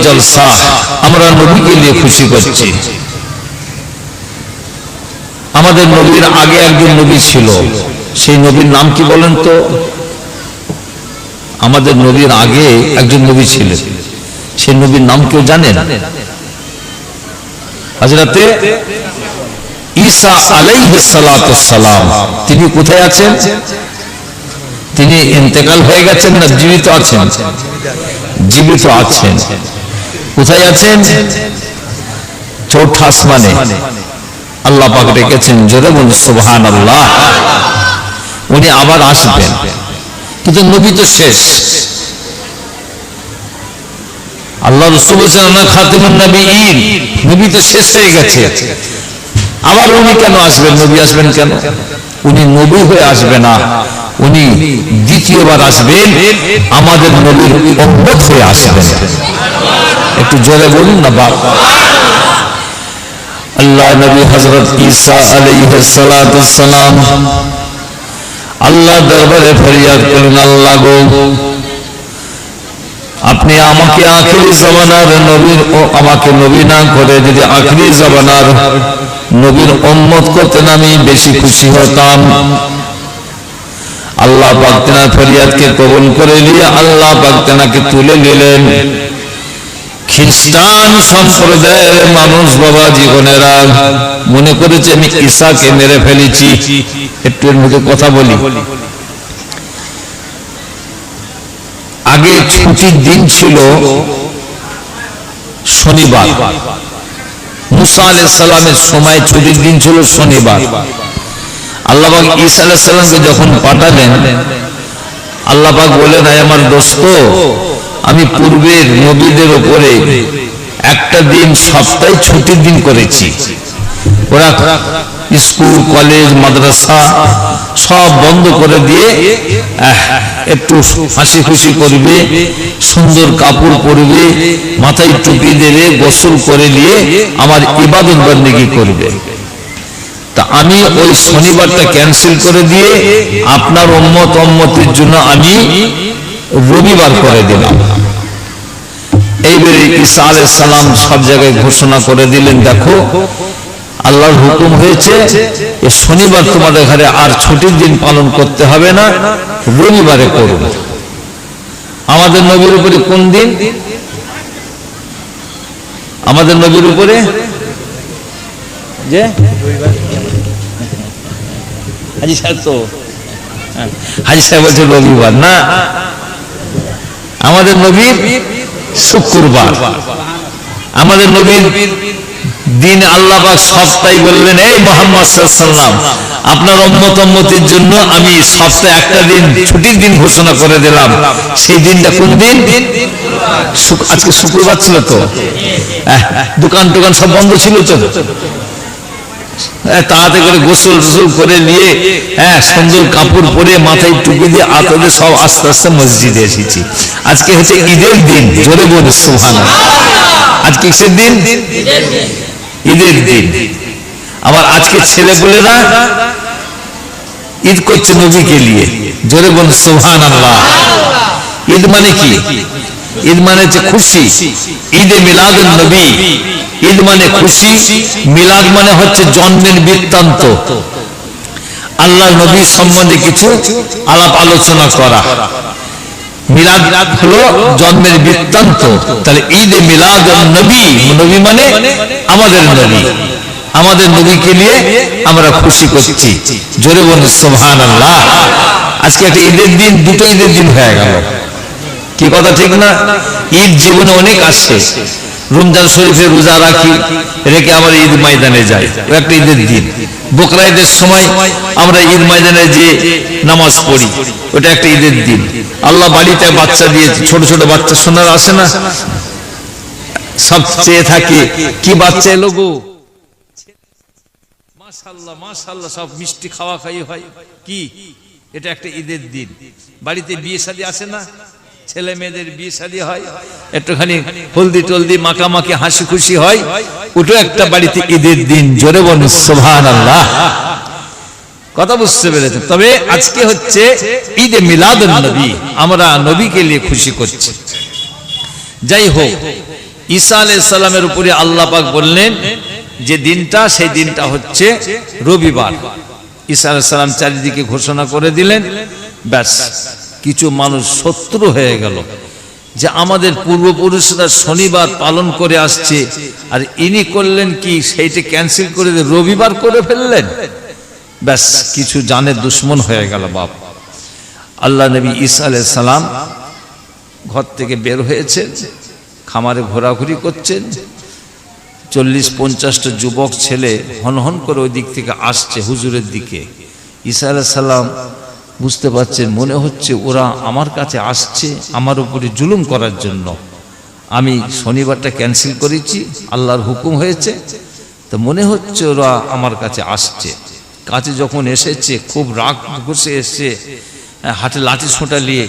জলসা, আমরা নবীকে নিয়ে খুশি করছি। আমাদের নবীর আগে একজন নবী ছিল, সেই নবীর নাম কি বলেন তো? আমাদের নবীর আগে একজন নবী ছিলেন, সেই নবীর নাম কেউ জানেন? হযরতে ঈসা আলাইহিস সালাতু সালাম। তিনি কোথায় আছেন? তিনি ইন্তেকাল হয়ে গেছেন না জীবিত আছেন? জীবিত আছেন। কোথায় আছেন? চৌথা আসমানে আল্লাহ পাক রেখেছেন। জোরে বলুন সুবহানাল্লাহ। উনি আবার আসবেন, কিন্তু নবী তো শেষ। আল্লাহ রাসূল বলেছেন আনা খাতিমুন নবিয়্যিন, নবী তো শেষ হয়ে গেছে, আবার উনি কেন আসবেন? নবী আসবেন কেন? উনি নবী হয়ে আসবে না, উনি দ্বিতীয়বার আসবেন, আমাদের নবীর উম্মত হয়ে আসবেন। একটু জোরে বলুন না বাবা। আল্লাহ নবী হযরত ঈসা আলাইহিস সালাতু সালাম আল্লাহ দরবারে ফরিয়াদ করেন, আল্লাহ গো, আপনি আমাকে আখিরি জামানার নবীর আমাকে নবী না করে যদি আখিরি জামানার নবীর উম্মত করতেন আমি বেশি খুশি হতাম। আল্লাহ পাক তেনার ফরিয়াদকে কবুল করে নিয়ে আল্লাহ পাক তেনাকে তুলে নিলেন। খ্রিস্টান সম্প্রদায়ের মানুষ বাবা জীবনেরা মনে করেছে আমি ঈসাকে মেরে ফেলেছি। একটু এর মধ্যে কথা বলি। আগে ছুটির দিন ছিল শনিবার, মুসা আলাইহিস সালামের সময় ছুটির দিন ছিল শনিবার। আল্লাহ পাক ঈসা আলাইহিস সালামকে যখন পাঠালেন, আল্লাহ পাক বলেন, হে আমার দোস্ত, আমি পূর্বের নবীদের উপরে একটা দিন সপ্তাহে ছুটির দিন করেছি। ওরা স্কুল কলেজ মাদ্রাসা সব বন্ধ করে দিয়ে একটু হাসি খুশি করবে, সুন্দর কাপড় পরবে, মাথায় টুপি দেবে, গোসল করে নিয়ে আমার ইবাদত বন্দেগী করবে। তা আমি ওই শনিবারটা ক্যান্সেল করে দিয়ে আপনার উম্মতের জন্য আমি রবিবার করে দিলাম। এইবারে ঈসা আলাইহিস সালাম সব জায়গায় ঘোষণা করে দিলেন, দেখো আল্লাহর হুকুম হয়েছে এই শনিবার তোমাদের ঘরে আর ছুটির দিন পালন করতে হবে না, রবিবারে করবে। আমাদের নবীর উপরে কোন দিন? আমাদের নবীর উপরে যে হাজি সাহেব, তো হাজি সাহেব বলছে রবিবার না, আমাদের নবীর শুক্রবার। আমাদের নবীর দিন আল্লাহ পাক সপ্তাহে বললেন, এই মুহাম্মদ সাল্লাল্লাহু আলাইহি ওয়াসাল্লাম, আপনার উম্মতের জন্য আমি সপ্তাহে একটা দিন ছুটির দিন ঘোষণা করে দিলাম। সেই দিনটা কোন দিন? আজকে শুক্রবার ছিল তো, দোকান টোকান সব বন্ধ ছিল তো, তাড়াতাড়ি করে গোসল টোসল করে নিয়ে সুন্দর কাপড় পরে মাথায় টুপি দিয়ে আতরে সব আস্তে আস্তে মসজিদে এসেছি। আজকে হচ্ছে ঈদের দিন। জোরে বলে সুবহানাল্লাহ। আজকে কিসের দিন? ঈদের দিন। আবার আজকে ছেলেপুলেরা ঈদ করছে নবীকে নিয়ে। জোরে বলে সুবহানাল্লাহ। ঈদ মানে কি? ঈদ মানে হচ্ছে খুশি। ঈদে মিলাদুন নবী, ঈদ মানে খুশি, মিলাদ মানে হচ্ছে জন্মের বৃত্তান্ত, আল্লাহ নবী সম্বন্ধে কিছু আলাপ আলোচনা করা। মিলাদ হলো জন্মের বৃত্তান্ত। তাহলে ঈদে মিলাদুন নবী, নবী মানে আমাদের নবী, আমাদের নবীকে নিয়ে আমরা খুশি করছি। জোরে বলুন সুবহানাল্লাহ। আজকে একটা ঈদের দিন, দুটো ঈদের দিন হয়ে গেল। কি কথা ঠিক না? ঈদ জীবনে অনেক আসে। রমজান শরীফে রোজা রাখি, রেখে আবার ঈদ ময়দানে যাই, ও একটা ঈদের দিন। বকরা ঈদের সময় আমরা ঈদ ময়দানে যে নামাজ পড়ি, ওটা একটা ঈদের দিন। আল্লাহ বাড়িতে বাচ্চা দিয়েছে, ছোট ছোট বাচ্চা সোনার আসে না, সব চেয়ে থাকে কি বাচ্চা এলো গো, মাশাআল্লাহ মাশাআল্লাহ, সব মিষ্টি খাওয়া খাই হয়। কি এটা একটা ঈদের দিন। বাড়িতে বিয়ে শাদী আসে না, ছেলে মেয়েদের বিয়ে শাদী হয়, একটুখানি হলদি টলদি মাখামাখি হাসি খুশি হয়, ওটা একটা বাড়িতে ঈদের দিন। জোরে বলুন সুবহানাল্লাহ। কথা বুঝতে পেরেছেন? তবে আজকে হচ্ছে ঈদে মিলাদুন নবী, আমরা নবীকে নিয়ে খুশি করছি। যাই হোক, ঈসা আলাইহিস সালামের উপরে আল্লাহ পাক বললেন যে দিনটা, সেই দিনটা হচ্ছে রবিবার। ঈসা আলাইহিস সালাম চারিদিকে ঘোষণা করে দিলেন, ব্যাস কিছু মানুষ শত্রু হয়ে গেল যে আমাদের পূর্বপুরুষরা শনিবার পালন করে আসছে, আর ইনি করলেন কি সেইটা ক্যান্সেল করে দিয়ে রবিবার করে ফেললেন। ব্যাস কিছু জানের দুশ্মন হয়ে গেল বাপ। আল্লাহ নবী ঈসা আলাইহিস সালাম ঘর থেকে বের হয়েছেন, খামারে ঘোরাঘুরি করছেন। 40-50টা যুবক ছেলে হনহন করে ওই দিক থেকে আসছে হুজুরের দিকে। ঈসা আলাইহিস সালাম বুঝতে পারছেন, মনে হচ্ছে ওরা আমার কাছে আসছে আমার উপরে জুলুম করার জন্য। আমি শনিবারটা ক্যান্সেল করেছি, আল্লাহর হুকুম হয়েছে, তো মনে হচ্ছে ওরা আমার কাছে আসছে। কাছে যখন এসেছে খুব রাগ ঘুষে এসছে, হাতে লাঠি ছোঁটা নিয়ে।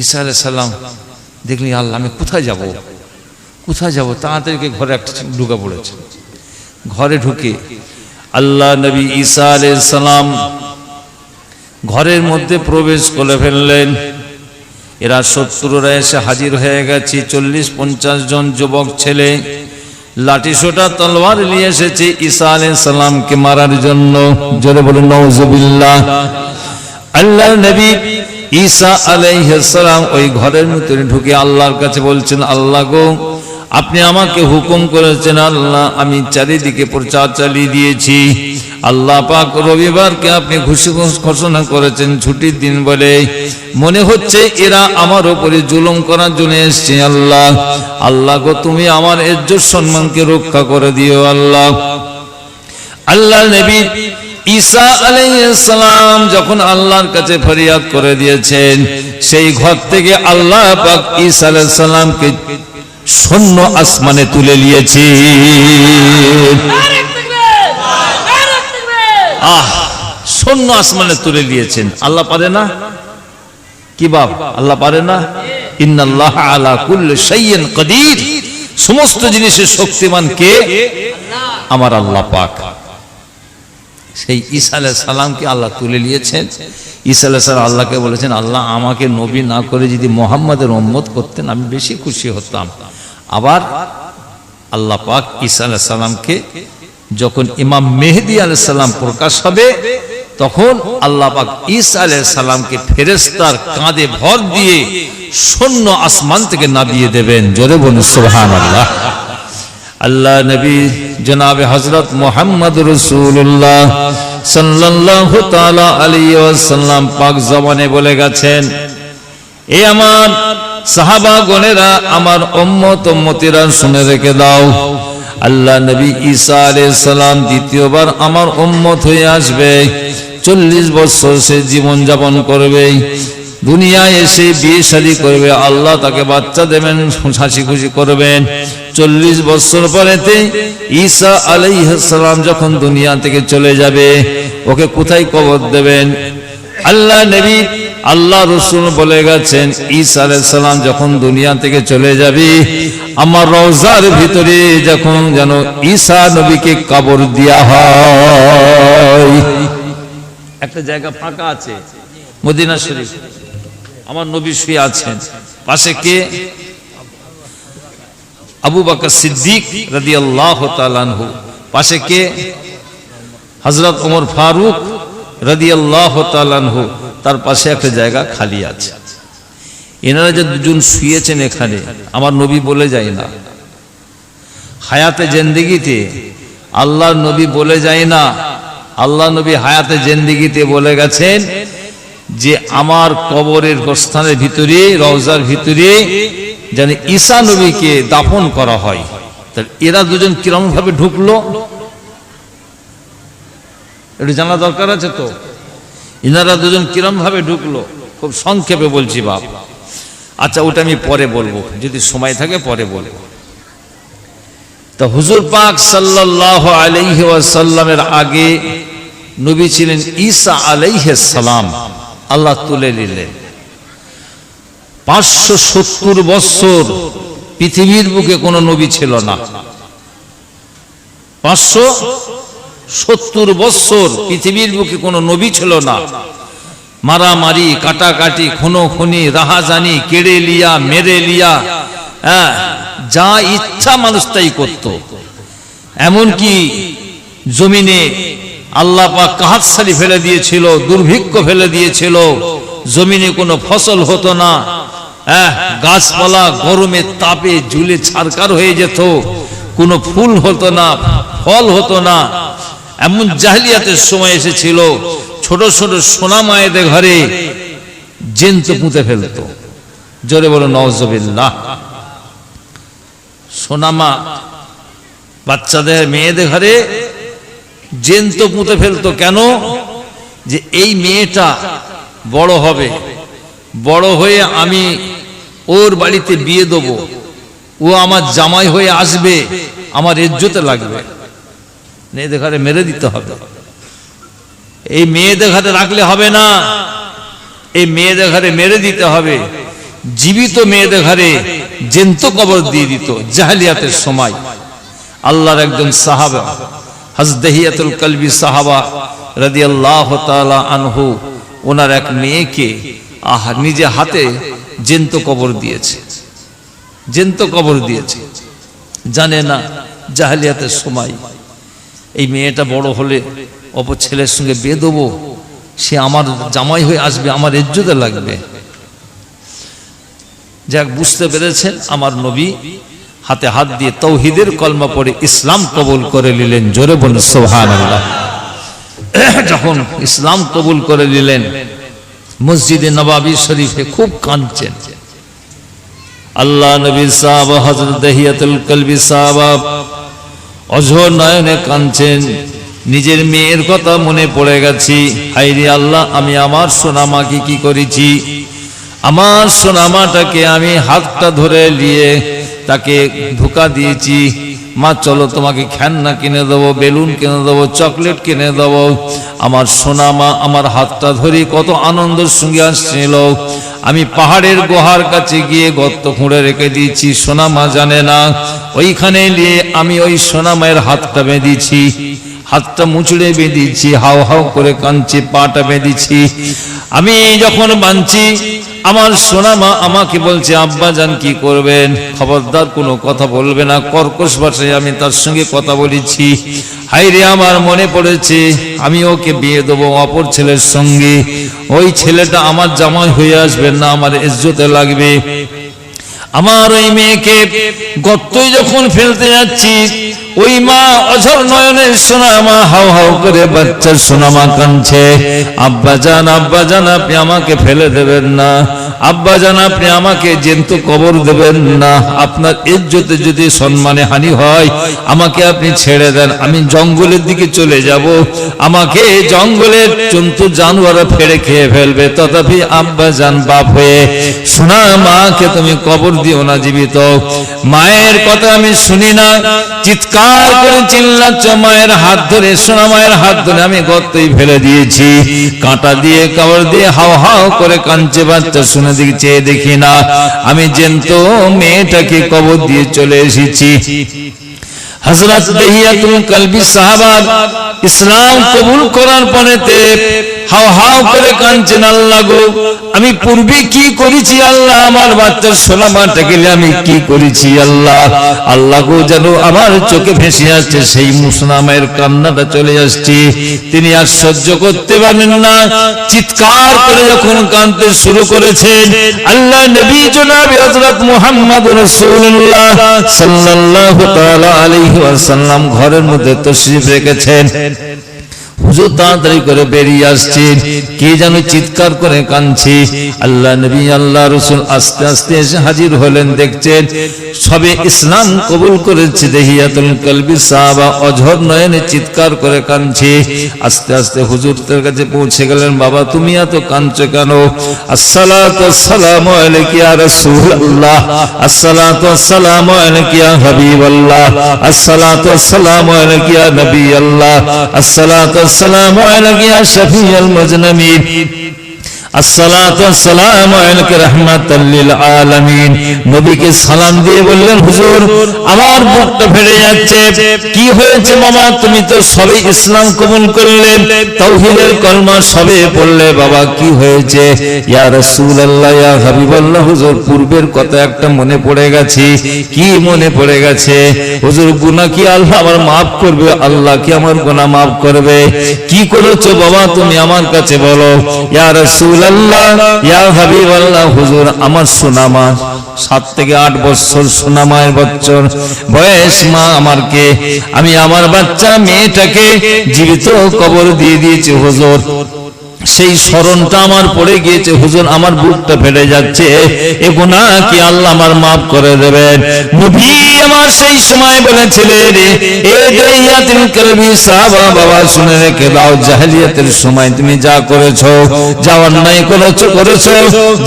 ঈসা আলাইহিস সালাম দেখলেন, আল্লাহ আমি কোথায় যাব, কোথায় যাব? তাড়াতাড়ি ঘরে একটা ঢুকে পড়েছে। ঘরে ঢুকে আল্লাহ নবী ঈসা আলাইহিস সালাম ঘরের মধ্যে প্রবেশ করে ফেললেন। এরা শত্রুরা এসে হাজির হয়ে গেছে, 40-50 জন যুবক ছেলে লাঠি সোটা তলোয়ার নিয়ে এসেছে ঈসা আলাইহিস সালামকে মারার জন্য। জোরে বলুন নাউজুবিল্লাহ। আল্লাহ নবী ঈসা আলাইহিস সালাম ওই ঘরের ভিতরে ঢুকে আল্লাহর কাছে বলছেন, আল্লাহ গো, আপনি আমাকে হুকুম করেছেন, আল্লাহ আমি চারিদিকে প্রচার চালিয়ে দিয়েছি। আল্লাহ পাক রবিবারকে আপনি ঘোষণা করেছেন ছুটির দিন বলে। মনে হচ্ছে এরা আমার উপরে জুলুম করার জন্য এসছে। আল্লাহ, আল্লাহ গো, তুমি আমার ইজ্জত সম্মানকে রক্ষা করে দিও আল্লাহ। আল্লাহ নবী ঈসা আলাইহিস সালাম যখন আল্লাহর কাছে ফরিয়াদ করে দিয়েছেন, সেই ঘর থেকে আল্লাহ পাক ঈসা আলাইহিস সালামকে শূন্য আসমানে তুলে নিয়েছে। শূন্য আসমানে তুলে নিয়েছেন। আল্লাহ পারে না কি বাপ? আল্লাহ পারে না? ইন্নাল্লাহ আলা কুল্লি শাইইন কাদির। সমস্ত জিনিসের শক্তিমান কে? আমার আল্লাহ পাক। সেই ঈসা আলাইহিস সালামকে আল্লাহ তুলে নিয়েছেন। ঈসা আলাইহিস সালাম আল্লাহকে বলেছেন, আল্লাহ আমাকে নবী না করে যদি মুহাম্মাদের উম্মত করতেন আমি বেশি খুশি হতাম। আবার আল্লাহ পাক ঈসা আলাইহিস সালামকে যখন ইমাম মেহেদী আলাইহিস সালাম প্রকাশ হবে, তখন আল্লাহ পাক ঈসা আলাইহিস সালামকে ফেরেশতার কাঁধে ভর দিয়ে শূন্য আসমান থেকে নামিয়ে দেবেন। জোরে বলুন সুবহানাল্লাহ। আল্লাহ নবী জনাবে হযরত মুহাম্মদ রাসূলুল্লাহ সাল্লাল্লাহু তাআলা আলাইহি ওয়াসাল্লাম পাক জবানে বলে গেছেন, এ আমার সাহাবাগণেরা, আমার উম্মতিরা শুনে রেখে দাও, আল্লাহ নবী ঈসা আলাইহিস সালাম দ্বিতীয়বার আমার উম্মত হয়ে আসবে। 40 বছর সে জীবন যাপন করবে, দুনিয়ায় এসে বিয়ে শাদী করবে, আল্লাহ তাকে বাচ্চা দেবেন, হাসি খুশি করবেন। 40 বছর পরেতে ঈসা আলাইহিস সালাম যখন দুনিয়া থেকে চলে যাবে, ওকে কোথায় কবর দেবেন? আল্লাহ নবী আল্লাহ রাসূল বলে গেছেন, ঈসা আলাইহিস সালাম যখন দুনিয়া থেকে চলে যাবে, আমার রওজার ভিতরে যখন যেন ঈসা নবীকে কবর দেয়া হয়। একটা জায়গা ফাঁকা আছে মদিনা শরীফ, আমার নবী শুয়ে আছেন, পাশে কে? আবু বকর সিদ্দিক রাদিয়াল্লাহু তাআলা আনহু। পাশে কে? হযরত ওমর ফারুক রাদিয়াল্লাহু তাআলা আনহু। তার পাশে একটা জায়গা খালি আছে। এনারা যে দুজন শুয়েছেন এখানে, আমার নবী বলে যায় না, হায়াতে জিন্দেগিতে আল্লাহর নবী বলে যায় না, আল্লাহ নবী হায়াতে জিন্দেগিতে বলে গেছেন যে আমার কবরের স্থানের ভিতরে, রওজার ভিতরে যেন ঈসা নবীকে দাফন করা হয়। তাহলে এরা দুজন কিরকম ভাবে ঢুকলো এটা জানা দরকার আছে তো। এনারা দুজন কিরকম ভাবে ঢুকলো খুব সংক্ষেপে বলছি বাপ। আচ্ছা, ওটা আমি পরে বলবো, যদি সময় থাকে পরে বলবো। তো হুজুর পাক সাল্লাল্লাহু আলাইহি ওয়াসাল্লামের আগে নবী ছিলেন ঈসা আলাইহিস সালাম। আল্লাহ তুলে নিলেন। 570 বছর পৃথিবীর বুকে কোনো নবী ছিল না। 570 বছর পৃথিবীর বুকে কোনো নবী ছিল না। মারামারি, কাটাকাটি, খুনোখুনি, রাহাজানি, কেড়ে লিয়া, মেরে লিয়া, হ্যাঁ, যা ইচ্ছা মানুষ তাই করত। এমনকি জমিনে আল্লাহ পাক কাহাতসারি ফেলে দিয়েছিল, দুর্ভিক্ষ ফেলে দিয়েছিল, জমিনে কোনো ফসল হতো না, গাছপালা গরমের তাপে ঝুলে ছারকার হয়ে যেত, কোনো ফুল হতো না, ফল হতো না। এমন জাহেলিয়াতের সময় এসেছিল, ছোট ছোট সোনা মায়েদের ঘরে জ্যান্ত পুঁতে ফেলতো। জোরে বলো নাউজুবিল্লাহ। সোনামা বাচ্চাদের মেয়েদের ঘরে জ্যান্ত পুঁতে ফেলতো। কেন? যে এই মেয়েটা বড় হবে, বড় হয়ে আমি ওর বাড়িতে বিয়ে দেব, ও আমার জামাই হয়ে আসবে, আমার ইজ্জতে লাগবে, মেয়েদের ঘরে মেরে দিতে হবে। এই মেয়েদের ঘরে রাখলে হবে না, এই মেয়েদের ঘরে মেরে দিতে হবে। জীবিত মেয়েদের ঘরে জ্যান্ত কবর দিয়ে দিত জাহেলিয়াতের সময়। আল্লাহর একজন সাহাবা হযরত দহিয়াতুল কলবি সাহাবা রাদিয়াল্লাহু তাআলা আনহু, ওনার এক মেয়েকে নিজে হাতে জ্যান্ত কবর দিয়েছে, জ্যান্ত কবর দিয়েছে। জানে না জাহেলিয়াতের সময় এই মেয়েটা বড় হলে অপর ছেলের সঙ্গে বিয়ে দেবো, সে আমার জামাই হয়ে আসবে, আমার ইজ্জতে লাগবে। যাক, বুঝতে পেরেছেন আমার নবী হাতে হাত দিয়ে তাওহীদের কলমা পড়ে ইসলাম কবুল করে নিলেন। জোরে বলুন সুবহানাল্লাহ। যখন ইসলাম কবুল করে নিলেন, মসজিদে নববী শরীফে খুব কাঁদছেন। আল্লাহ নবী সাহাবা হযরত দহিয়াতুল কলবি সাহাবা অঝোর নয়নে কাঁদছেন। নিজের মেয়ের কথা মনে পড়ে গেছে। হায়রে আল্লাহ, আমি আমার সোনামাকে কি করেছি, আমার সোনামাটাকে আমি হাতটা ধরে নিয়ে তাকে ধোঁকা দিয়েছি। মা চলো তোমাকে খেলনা কিনে দেবো, বেলুন কিনে দেবো, চকলেট কিনে দেবো। আমার সোনামা আমার হাতটা ধরে কত আনন্দের সঙ্গে আসছিল। আমি পাহাড়ের গুহার কাছে গিয়ে গর্ত খুঁড়ে রেখে দিয়েছি, সোনামা জানে না। ওইখানে নিয়ে আমি ওই সোনামায়ের হাতটা বেঁধেছি, হাতটা মুচড়ে বেঁধেছি, হাও হাও করে কাঁদছি, পাটা বেঁধেছি। আমি যখন বাঁধছি, আমার সোনামা আমাকে বলছে, আব্বা জান কি করবেন, খবরদার কোনো কথা বলবে না। কর্কশ ভাষায় আমি তার সঙ্গে কথা বলেছি। হায়রে, আমার মনে পড়েছে আমি ওকে বিয়ে দেবো অপর ছেলের সঙ্গে, ওই ছেলেটা আমার জামাই হয়ে আসবে না, আমার ইজ্জতে লাগবে। আমার ওই মেয়েকে গর্তই যখন ফেলতে যাচ্ছি, ওই মা অঝর নয়নের সোনামা হাও হাও করে বাচ্চার সোনামা কাঁদছে। আব্বা জান, আব্বা জান, আপনি আমাকে ফেলে দেবেন না, আব্বা জান আপনি আমাকে জ্যান্ত কবর দেবেন না, আপনার ইজ্জতে যদি সম্মানে হানি হয় আমাকে আপনি ছেড়ে দেন, আমি জঙ্গলের দিকে চলে যাব, আমাকে জঙ্গলের জন্তু জানোয়াররা ফেড়ে খেয়ে ফেলবে, তথাপি আব্বা জান বাপ হয়ে সোনা মাকে তুমি কবর দিও না জীবিত। মায়ের কথা আমি শুনি না, চিৎকার করে চিল্লাচ্ছ, মায়ের হাত ধরে, সোনা মায়ের হাত ধরে আমি গর্তই ফেলে দিয়েছি, কাঁটা দিয়ে কবর দিয়ে হাও হাও করে কাঁদছে বাচ্চা। শুনে দিকে চেয়ে দেখি না, আমি জ্যান্ত মেয়েটাকে কবর দিয়ে চলে এসেছি। হযরত দহিয়াতুল কলবি সাহাবা ইসলাম কবুল করার পরেতে হাও হাও করে কাঁদছেন, আল্লাহ গো আমি পূর্বে কি করেছি, আল্লাহ আমার বাচ্চার সোনামাটাকে আমি কি করেছি, আল্লাহ আল্লাহ গো, যেন আমার চোখে ভেসে আসছে সেই মুসনামের কান্নাটা চলে আসছে। তিনি আর সহ্য করতে পারেন না, চিৎকার করে যখন কাঁদতে শুরু করেছেন, আল্লাহ নবী জনাব হযরত মুহাম্মদ রাসূলুল্লাহ সাল্লাল্লাহু তাআলা আলাইহি ওয়াসাল্লাম ঘরের মধ্যে তাশরীফ রেখেছেন। হুজুর তাড়াতাড়ি করে বেরিয়ে আসছেন, কে যেন চিৎকার করে কাঁদছে। আল্লাহ নবী আল্লাহ রাসূল আস্তে আস্তে এসে হাজির হলেন, দেখছেন সবে ইসলাম কবুল করেছে। দহিয়াতুল কলবি সাহাবা অঝর নয়নে চিৎকার করে কাঁদছে। আস্তে আস্তে হুজুরের কাছে পৌঁছে গেলেন, বাবা তুমি এত কাঁদছো কেন? আসসালাতু আসসালামু আলাইকা ইয়া রাসূলুল্লাহ, আসসালাতু আসসালামু আলাইকা ইয়া হাবিবাল্লাহ, আসসালাতু আসসালামু আলাইকা ইয়া নবী আল্লাহ, আসসালাতু আসসালামু আলাইকা ইয়া শফিউল মুজনামিন। আসসালাতু ওয়াসসালামু আলাইকা রাহমাতাল লিল আলামিন। নবীকে সালাম দিয়ে বললেন, হুজুর আমার বুকটা ফেটে যাচ্ছে। কি হয়েছে মামা? তুমি তো সবে ইসলাম কবুল করলে, তাওহীদের কলমা সবে পড়লে, বাবা কি হয়েছে? ইয়া রাসূলুল্লাহ, ইয়া হাবিবাল্লাহ, হুজুর পূর্বের কথা একটা মনে পড়ে গেছে। কি মনে পড়ে গেছে? হুজুর গুনাহ কি আল্লাহ আমার maaf করবে? আল্লাহ কি আমার গুনাহ maaf করবে? কি করেছো বাবা তুমি আমার কাছে বলো। ইয়া রাসূলুল্লাহ, ইয়া হাবিবাল্লাহ, হুজুর আমার সোনামা 7 থেকে 8 বছর সোনামায়ের বছর বয়স, মা আমারকে, আমি আমার বাচ্চা মেয়েটাকে জীবিত কবর দিয়ে দিয়েছি হুজুর। সেই স্মরণটা আমার পড়ে গিয়েছে হুজুর, আমার বুকটা ফেটে যাচ্ছে। এ গুনাহ কি আল্লাহ আমার maaf করে দেবেন? নবী আমার সেই সময় বলেছিলেন, এ জাহিলিয়াতুল কলবি সাহাবা, বাবা শুনে রেখে দাও, জাহিলিয়াতের সময় তুমি যা করেছো, যা অন্যায় করেছো,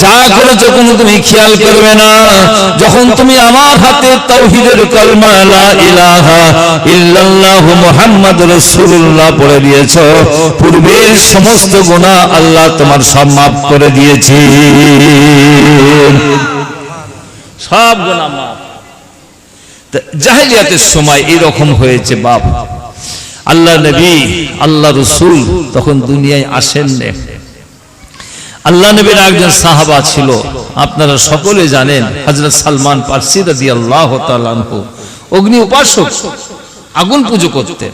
যা করেছো কোনো তুমি খেয়াল করবে না। যখন তুমি আমার হাতে তাওহীদের কলমা লা ইলাহা ইল্লাল্লাহু মুহাম্মাদুর রাসূলুল্লাহ পড়ে দিয়েছো, পূর্বের সমস্ত গুনাহ আল্লাহ তোমার সব maaf করে দিয়েছি, সব গুনাহ maaf। জাহেলিয়াতের সময় এরকম হয়েছে বাপ। আল্লাহ নবী, আল্লাহ রাসূল তখন দুনিয়ায় আসেন না। আল্লাহ নবীর একজন সাহাবা ছিল, আপনারা সকলে জানেন, হযরত সালমান ফারসি রাদিয়াল্লাহু তাআলা আনহু, অগ্নি উপাসক, আগুন পূজা করতেন।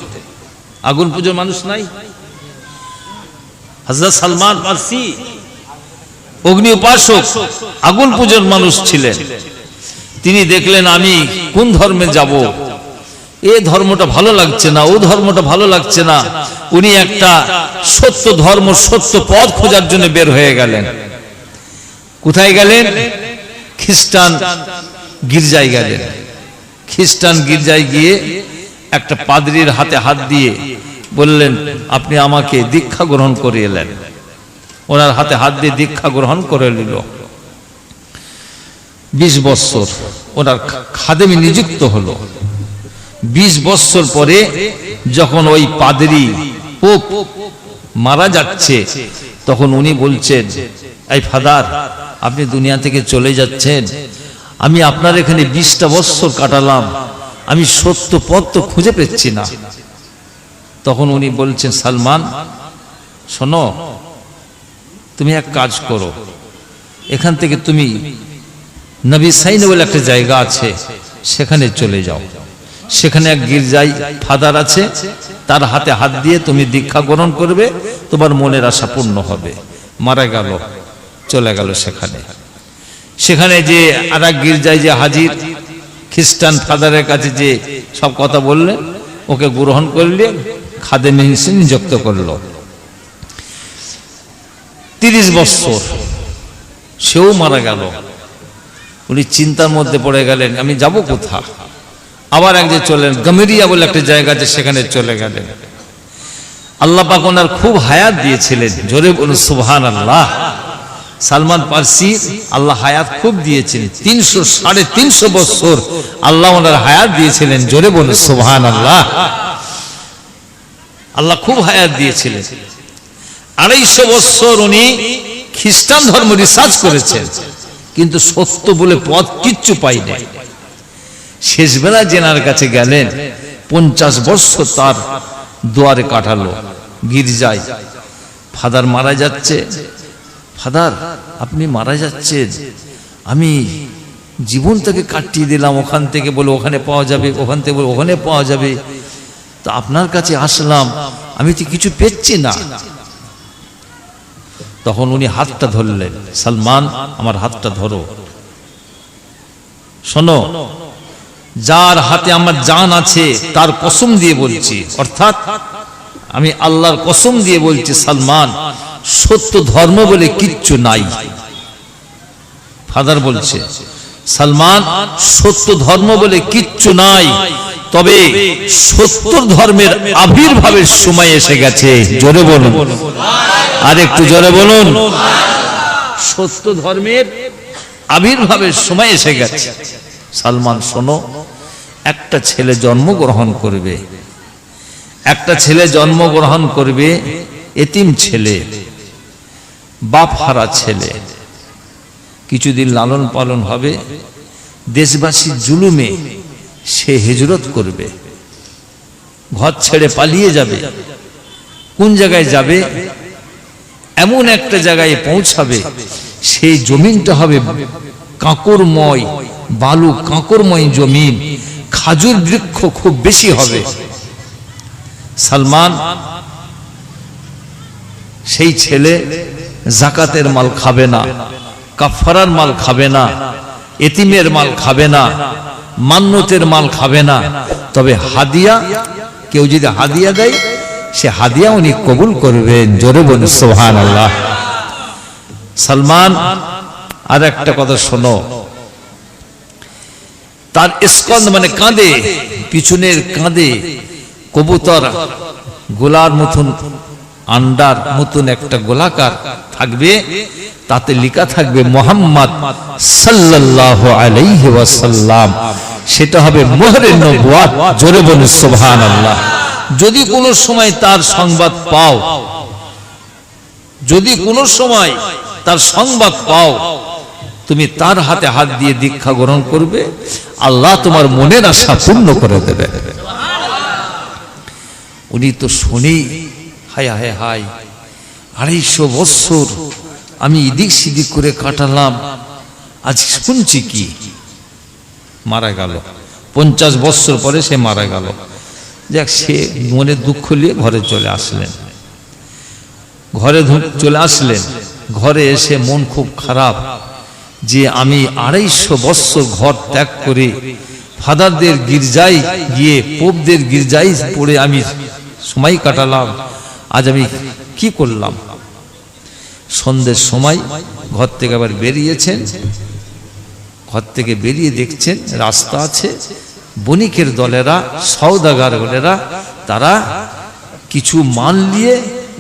আগুন পূজার মানুষ নাই? হযরত সালমান ফারসি অগ্নি উপাসক, আগুন পূজার মানুষ ছিলেন। তিনি দেখলেন আমি কোন ধর্মে যাব, এ ধর্মটা ভালো লাগছে না, ও ধর্মটা ভালো লাগছে না। উনি একটা সত্য ধর্ম, সত্য পথ খোঁজার জন্য বের হয়ে গেলেন। কোথায় গেলেন? খ্রিস্টান গির্জায় গেলেন। খ্রিস্টান গির্জায় গিয়ে একটা পাদ্রীর হাতে হাত দিয়ে বললেন, আপনি আমাকে দীক্ষা গ্রহণ করিয়ে এলেন। ওনার হাতে হাত দিয়ে দীক্ষা গ্রহণ করে নিল। 20 বছর ওনার খাদেমি নিযুক্ত হলো। 20 বছর পরে যখন ওই পাদ্রী পোপ মারা যাচ্ছে, তখন উনি বলছেন, এই ফাদার, আপনি দুনিয়া থেকে চলে যাচ্ছেন, আমি আপনার এখানে 20টা বছর কাটালাম, আমি সত্য পথ তো খুঁজে পেচ্ছি না। তখন উনি বলছেন, সালমান শোনো, তুমি এক কাজ করো, এখান থেকে তুমি নবী সাইন বলে একটা জায়গা আছে, সেখানে চলে যাও। সেখানে এক গির্জায় ফাদার আছে, তার হাতে হাত দিয়ে তুমি দীক্ষা গ্রহণ করবে, তোমার মনের আশা পূর্ণ হবে। মারা গেল, চলে গেল সেখানে। সেখানে যে আর এক গির্জায় যে হাজির, খ্রিস্টান ফাদারের কাছে যে সব কথা বললেন, ওকে গ্রহণ করলে খাদেমি হিসেবে নিযুক্ত করলো। 30 বছর সেও মারা গেল। উনি চিন্তার মধ্যে পড়ে গেলেন, আমি যাব কোথা? আবার এক যে চলেন, গামেরিয়া বলে একটা জায়গা আছে, সেখানে চলে গেলেন। আল্লাহ পাক ওনার খুব হায়াত দিয়েছিলেন, জোরে বলুন সুবহানাল্লাহ। সালমান ফারসি আল্লাহ হায়াত খুব দিয়েছিলেন, 300-350 বছর আল্লাহ ওনার হায়াত দিয়েছিলেন, জোরে বলুন সুবহানাল্লাহ। আল্লাহ খুব হায়াত দিয়েছিলেন। 250 বছর উনি খ্রিস্টান ধর্ম রিসার্চ করেছেন, কিন্তু সত্য বলে পথ কিচ্ছু পাইনি। শেষবেলা জেনার কাছে গেলেন, 50 বছর তার দুয়ারে কাটালো গির্জায়। ফাদার মারা যাচ্ছে, ফাদার আপনি মারা যাচ্ছেন, আমি জীবন থেকে কাটিয়ে দিলাম, ওখান থেকে বলে ওখানে পাওয়া যাবে, ওখান থেকে বলে ওখানে পাওয়া যাবে, তো আপনার কাছে আসলাম, আমি তো কিছু পেচ্ছি না। তখন উনি হাতটা ধরলেন, সালমান আমার হাতটা ধরো, শোনো, যার হাতে আমার জান আছে তার কসম দিয়ে বলছি, অর্থাৎ আমি আল্লাহর কসম দিয়ে বলছি, সালমান সত্য ধর্ম বলে কিচ্ছু নাই। ফাদার বলছে, সালমান সত্য ধর্ম বলে কিচ্ছু নাই, তবে সত্য ধর্মের আবির্ভাবের সময় এসে গেছে। জোরে বলুন, আর একটু জোরে বলুন, সত্য ধর্মের আবির্ভাবের সময় এসে গেছে। সালমান শোনো, একটা ছেলে জন্মগ্রহণ করবে, একটা ছেলে জন্মগ্রহণ করবে, এতিম ছেলে। বাপ হারা ছেলে, কিছুদিন লালন পালন হবে, দেশবাসীর জুলুমে সে হিজরত করবে, ঘর ছেড়ে পালিয়ে যাবে। কোন জায়গায় যাবে? এমন একটা জায়গায় পৌঁছাবে, সেই জমিনটা হবে কাঁকরময়, বালু কাঁকরময় জমিন, খাজুর বৃক্ষ খুব বেশি হবে। সালমান সেই ছেলে জাকাতের মাল খাবে না, কাফারার মাল খাবে না, এতিমের মাল খাবে না, মান্নতের মাল খাবে না, তবে হাদিয়া, কেউ যদি হাদিয়া দেয় সে হাদিয়া উনি কবুল করবেন। জোরে বলুন সুবহানাল্লাহ। সালমান আর একটা কথা শোনো, তার স্কন্দ মানে কাঁধে, পিছনের কাঁধে কবুতর গোলার মতন, আন্ডার মতন একটা গোলাকার থাকবে, তাতে লেখা থাকবে মুহাম্মদ সাল্লাল্লাহু আলাইহি ওয়াসাল্লাম। সেটা হবে মোহরে নবুয়ত। জোরে বলুন সুবহানাল্লাহ। যদি কোনো সময় তার সংবাদ পাও, যদি কোনো সময় তার সংবাদ পাও, তুমি তার হাতে হাত দিয়ে দীক্ষা গ্রহণ করবে, আল্লাহ তোমার মনের আশা পূর্ণ করে দেবে। উনি তো শুনি হায় হায় হায়, 250 বছর আমি এদিক সেদিক করে কাটালাম, আজ শুনছি কি মারা গেল। 50 বছর পরে সে মারা গেল। যাক, সে মনে দুঃখ নিয়ে ঘরে চলে আসলেন। ঘরে চলে আসলেন, ঘরে এসে মন খুব খারাপ যে আমি 250 বছর ঘর ত্যাগ করে ফাদারদের গির্জায় গিয়ে, পোপদের গির্জায় পড়ে আমি সময় কাটালাম, আজ আমি কি করলাম। সন্ধ্যের সময় ঘর থেকে আবার বেরিয়েছেন, ঘর থেকে বেরিয়ে দেখছেন রাস্তা আছে, বণিকের দলেরা, সওদাগার দলেরা, তারা কিছু মাল নিয়ে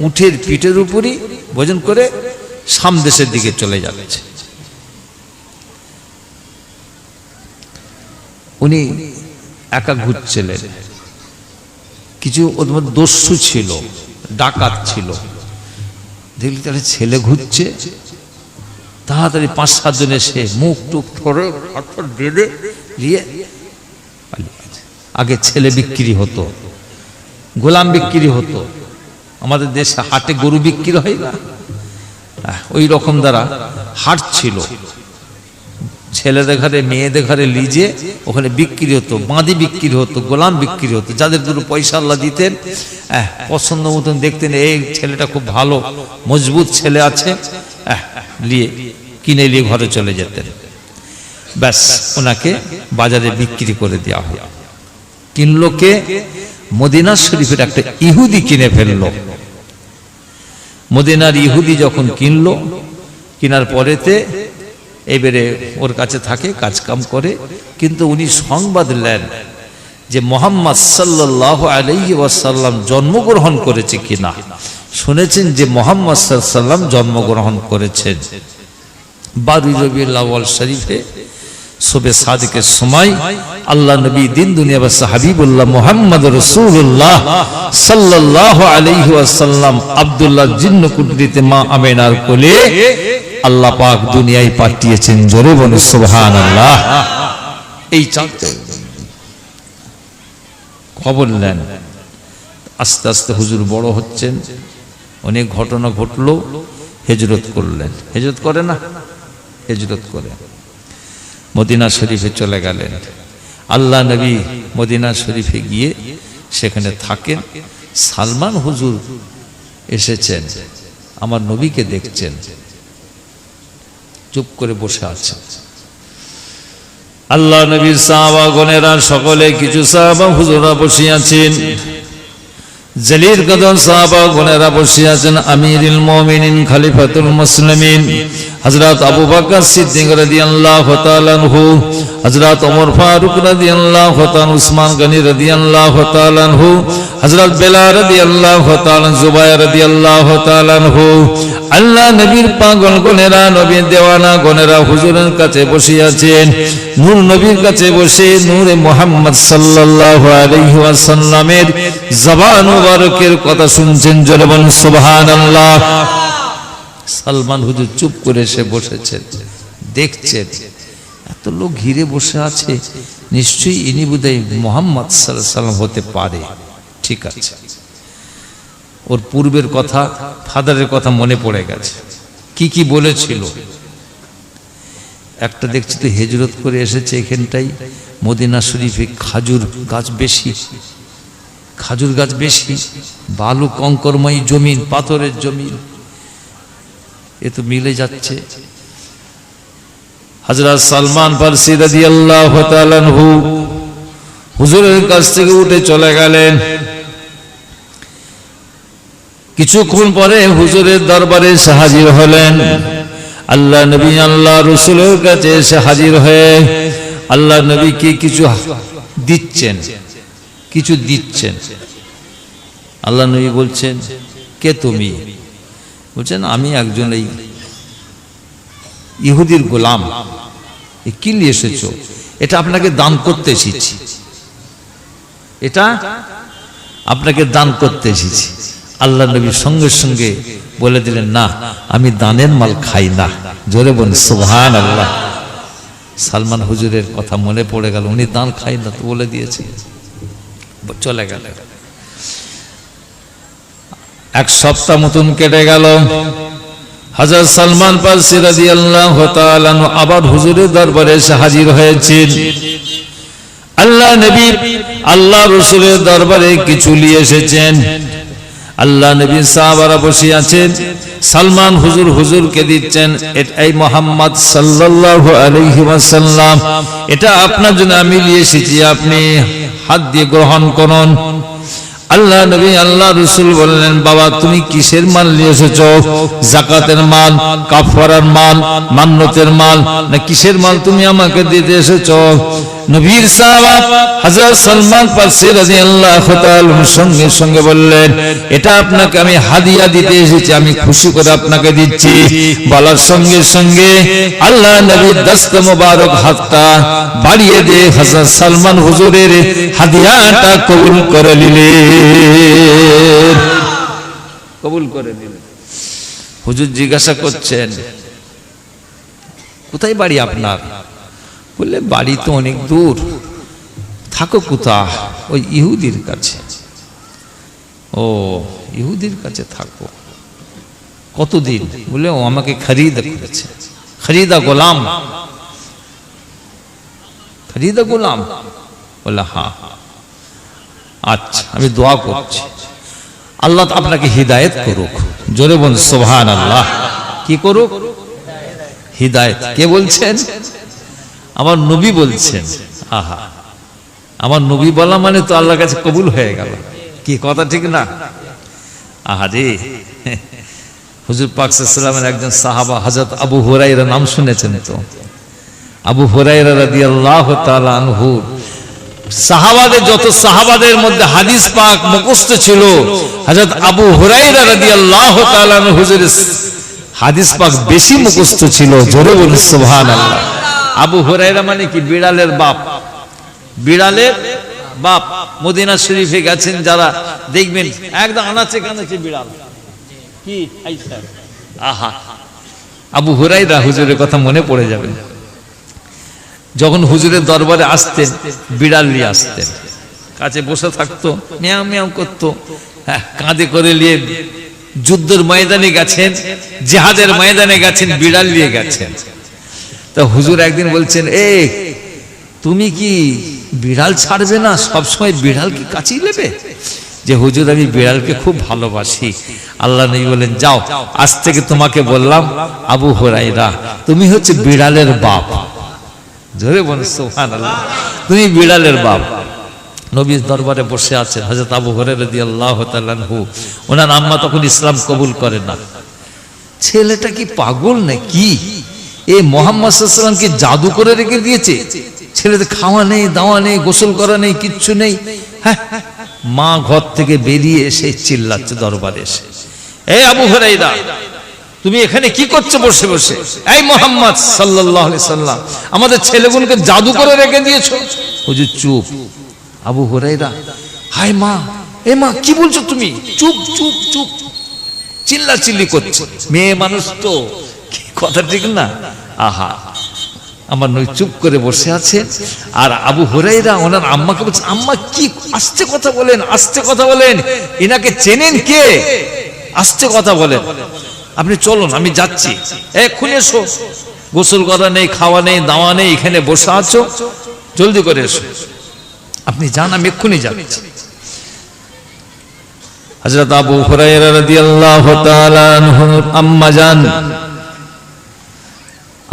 উটের পিঠের উপরই ভোজন করে সামদেশের দিকে চলে যাচ্ছে। উনি একা ঘুরছিলেন, কিছু ওর মধ্যে দস্যু ছিল, ডাকাত ছিল। দেখলি তাহলে ছেলে ঘুরছে, তাড়াতাড়ি 5-7 জন এসে মুখ টুক ধরে বেঁধে দিয়ে, আগে ছেলে বিক্রি হতো, গোলাম বিক্রি হতো, আমাদের দেশে হাটে গরু বিক্রি হয় না, ওই রকম দ্বারা হাট ছিল। ছেলেদের ঘরে মেয়েদের ঘরে লিজে ওখানে বিক্রি হতো, বাঁধি বিক্রি হতো, গোলাম বিক্রি হতো। যাদের দুটো পয়সা আল্লাহ দিতেন, পছন্দ মতন দেখতেন এই ছেলেটা খুব ভালো মজবুত ছেলে আছে, নিয়ে কিনে নিয়ে ঘরে চলে যেতেন। ব্যাস, ওনাকে বাজারে বিক্রি করে দেওয়া হয়। কিনলো কে? মদিনা শরীফের একটা ইহুদি কিনে ফেললো। মদিনার ইহুদি যখন কিনলো, কেনার পরেতে এবারে ওর কাছে থাকে, কাজ কাম করে, কিন্তু উনি সংবাদ নেন যে মুহাম্মদ সাল্লাল্লাহু আলাইহি ওয়াসাল্লাম জন্মগ্রহণ করেছে কিনা। শুনেছেন যে মুহাম্মদ সাল্লাল্লাহু আলাইহি ওয়াসাল্লাম জন্মগ্রহণ করেছেন 12 রবিউল আউয়াল শরীফে সুবে সাদিকের সময়। আল্লাহ নবী দিন দুনিয়াবাসী হাবিবুল্লাহ মুহাম্মদ রাসূলুল্লাহ সাল্লাল্লাহু আলাইহি ওয়াসাল্লাম আব্দুল্লাহ জিন্ন কুদরিতে মা আমিনার কোলে আল্লাহ পাক দুনিয়ায় পাঠিয়েছেন। জোরে বলুন সুবহানাল্লাহ। এই চাঁদে খবর নেন, আস্তে আস্তে হুজুর বড় হচ্ছেন, অনেক ঘটনা ঘটলো, হিজরত করলেন। হিজরত করে না, হিজরত করে মদিনা শরীফে চলে গেলেন। আল্লাহ নবী মদিনা শরীফে গিয়ে সেখানে থাকেন। সালমান হুজুর এসেছেন, আমার নবীকে দেখছেন, চুপ করে বসে আছেন। আল্লাহ নবীর সাহাবাগণেরা সকলে, কিছু সাহাবা হুজুরা বসে আছেন, জলিল কদর সাহাবাগণেরা বসে আছেন। আমিরুল মুমিনিন খলিফাতুল মুসলিমিন হযরত আবু বকর সিদ্দিক রাদিয়াল্লাহু তাআলা আনহু, হযরত ওমর ফারুক রাদিয়াল্লাহু তাআলা, উসমান গনি রাদিয়াল্লাহু তাআলা আনহু, হযরত বেলাল রাদিয়াল্লাহু তাআলা, জুবাইর রাদিয়াল্লাহু তাআলা আনহু। আল্লাহ নবীর পাগল গণেরা, নবীর দেওয়ানা গণেরা হুজুরের কাছে বসে আছেন। নূর নবীর কাছে বসে নূরে মুহাম্মদ সাল্লাল্লাহু আলাইহি ওয়াসাল্লামের জবান মুবারকের কথা শুনছেন। জোরে বলুন সুবহানাল্লাহ। সালমান হুজুর চুপ করে এসে বসেছেন, দেখছেন এত লোক ঘিরে বসে আছে, নিশ্চয়ই ইনি বোধহয় মুহাম্মদ সাল্লাল্লাহু আলাইহি ওয়াসাল্লাম হতে পারে। ঠিক আছে, ওর পূর্বের কথা, ফাদারের কথা মনে পড়ে গেছে, কি কি বলেছিল। একটা দেখছি তো হিজরত করে এসেছে এখানটাই, মদিনা শরীফে খাজুর গাছ বেশি, খাজুর গাছ বেশি, বালু কঙ্করময়ী জমিন, পাথরের জমিন, এ তো মিলে যাচ্ছে। হযরত সালমান ফারসি রাদিয়াল্লাহু তাআলা আনহু হুজুরের কাছ থেকে উঠে চলে গেলেন। কিছুক্ষণ পরে হুজুরের দরবারে এসে হাজির হলেন। আল্লাহ নবী আল্লাহ রাসূলের কাছে এসে হাজির হয়ে আল্লাহ নবীকে কিছু দিচ্ছেন, কিছু দিচ্ছেন। আল্লাহ নবী বলছেন, কে তুমি? বলছেন, আমি একজন এই ইহুদির গোলাম। কি নিয়ে এসেছো? এটা আপনাকে দান করতে এসেছি, এটা আপনাকে দান করতে এসেছি। আল্লাহ নবী সঙ্গে সঙ্গে বলে দিলেন, না, আমি দানের মাল খাই না। জোরে বলুন সুবহানাল্লাহ। সালমান হুজুরের কথা মনে পড়ে গেল, উনি দান খাই না তো বলে দিয়েছে, চলে গেল। এক সপ্তাহ মতন কেটে গেল। হযরত সালমান ফারসি রাদিয়াল্লাহু তাআলা আনহু আবার হুজুরের দরবারে এসে হাজির হয়েছেন। আল্লাহ নবী আল্লাহ রাসূলের দরবারে কিছু নিয়ে এসেছেন। আল্লাহ নবী সাহাবারা বসে আছেন, সালমান হুজুর হুজুরকে দিচ্ছেন, এই মুহাম্মদ সাল্লাল্লাহু আলাইহি ওয়াসাল্লাম, এটা আপনার জন্য আমি নিয়ে এসেছি, আপনি হাত দিয়ে গ্রহণ করুন। আল্লাহ নবী আল্লাহ রাসূল বললেন, বাবা তুমি কিসের মাল নিয়ে এসেছো? যাকাতের মাল, কাফারার মাল, মান্নতের মাল, না কিসের মাল তুমি আমাকে দিতে এসেছো? নবীর সাহাবা হযরত সালমান ফারসি রাদিয়াল্লাহু তাআলা সঙ্গে সঙ্গে বললেন, এটা আপনাকে আমি হাদিয়া দিতে এসেছি, আমি খুশি করে আপনাকে দিচ্ছি। বলার সঙ্গে সঙ্গে আল্লাহ নবীর দস্ত মোবারক হাতটা বাড়িয়ে দিয়ে হযরত সালমান হুজুরের হাদিয়াটা কবুল করে নিলেন, কবুল করে নিলেন। হুজুর জিজ্ঞাসা করছেন, কোথায় বাড়ি আপনার? বললে, বাড়ি তো অনেক দূর। থাকো কোথায়? ওই ইহুদির কাছে। ও, ইহুদির কাছে থাকো। কতদিন? বলে, ও আমাকে খরিদা করেছে, খরিদা গোলাম, খরিদা গোলাম। বলে, হ্যাঁ, আচ্ছা, আমি দোয়া করছি, আল্লাহ আপনাকে হিদায়েত করুক। জোরে বল সুবহানাল্লাহ। কি করুক? হিদায়েত। কে বলছেন? আমার নবী বলছেন। আহা, আমার নবী বলা মানে তো আল্লাহর কাছে কবুল হয়ে গেল। কি কথা ঠিক না? আহারে, হুজুর পাক সাল্লাল্লাহু আলাইহি ওয়াসাল্লামের একজন সাহাবা হযরত আবু হুরায়রা, নাম শুনেছেন তো? আবু হুরায়রা রাদিয়াল্লাহু তাআলা আনহু, সাহাবাদের যত সাহাবাদের মধ্যে হাদিস পাক মুখস্থ ছিল, হযরত আবু হুরায়রা রাদিয়াল্লাহু তাআলা আনহু হুজুরের হাদিস পাক বেশি মুখস্থ ছিল। জোরে বলুন সুবহানাল্লাহ। আবু হুরায়রা মানে কি? বিড়ালের বাপ, বিড়ালের বাপ। মদিনা শরীফে গেছেন যারা, দেখবেন একদম আনাচে কানাচে বিড়াল। কি আহা, আবু হুরায়রা হুজুরের কথা মনে পড়ে যাবে। যখন হুজুরের দরবারে আসতেন, বিড়াল নিয়ে আসতেন, কাছে বসে থাকতো, মিয়াও মিয়াও করতো, কাঁধে করে নিয়ে যুদ্ধের ময়দানে গেছেন, জিহাদের ময়দানে গেছেন, বিড়াল নিয়ে গেছেন। তা হুজুর একদিন বলছেন, এ তুমি কি বিড়াল ছাড়বে না? সবসময় বিড়াল কি কাছেই নেবে? যে হুজুর, আমি বিড়ালকে খুব ভালোবাসি। আল্লাহ নবী বলেন, যাও, আজ থেকে তোমাকে বললাম আবু হুরায়রা, তুমি হচ্ছে বিড়ালের বাপ। জোরে বলুন সুবহানাল্লাহ। তুমি বিড়ালের বাপ। নবীর দরবারে বসে আছেন হযরত আবু হুরায়রা রাদিয়াল্লাহু তাআলা আনহু। ওনার আম্মা তখন ইসলাম কবুল করে না। ছেলেটা কি পাগল নাকি? এ মুহাম্মদ সাল্লাল্লাহু আলাইহি ওয়াসাল্লাম কি জাদু করে রেখে দিয়েছে? ছেলেদের খাওয়া নেই, দাওয়া নেই, গোসল করা নেই, কিচ্ছু নেই। হ্যাঁ, মা ঘর থেকে বেরিয়ে এসে চিল্লাচ্ছে দরবারে এসে, এই আবু হুরায়রা, তুমি এখানে কি করছো বসে বসে? এই মুহাম্মদ সাল্লাল্লাহু আলাইহি সাল্লাম, আমাদের ছেলেগুলোকে জাদু করে রেখে দিয়েছো। হুজুর চুপ। আবু হুরায়রা, হায় মা, এ মা কি বলছো তুমি? চুপ চুপ চুপ। চিল্লাচিল্লি করছে, মেয়ে মানুষ তো, কথা ঠিক না? আহা, আমার নই চুপ করে বসে আছে। আর আবু হুরায়রা ওনার আম্মাকে বলছে, আম্মা কি আস্তে কথা বলেন, আস্তে কথা বলেন, এনাকে চেনেন কে? আস্তে কথা বলেন, আপনি চলুন আমি যাচ্ছি, এক্ষুনি এসো, গোসল করা নেই, খাওয়া নেই, দাওয়া নেই, এখানে বসে আছো, জলদি করে এসো, আপনি যান, আমি এক্ষুনি যাচ্ছি। হযরত আবু হুরায়রা রাদিয়াল্লাহু তাআলা আনহুর আম্মা জান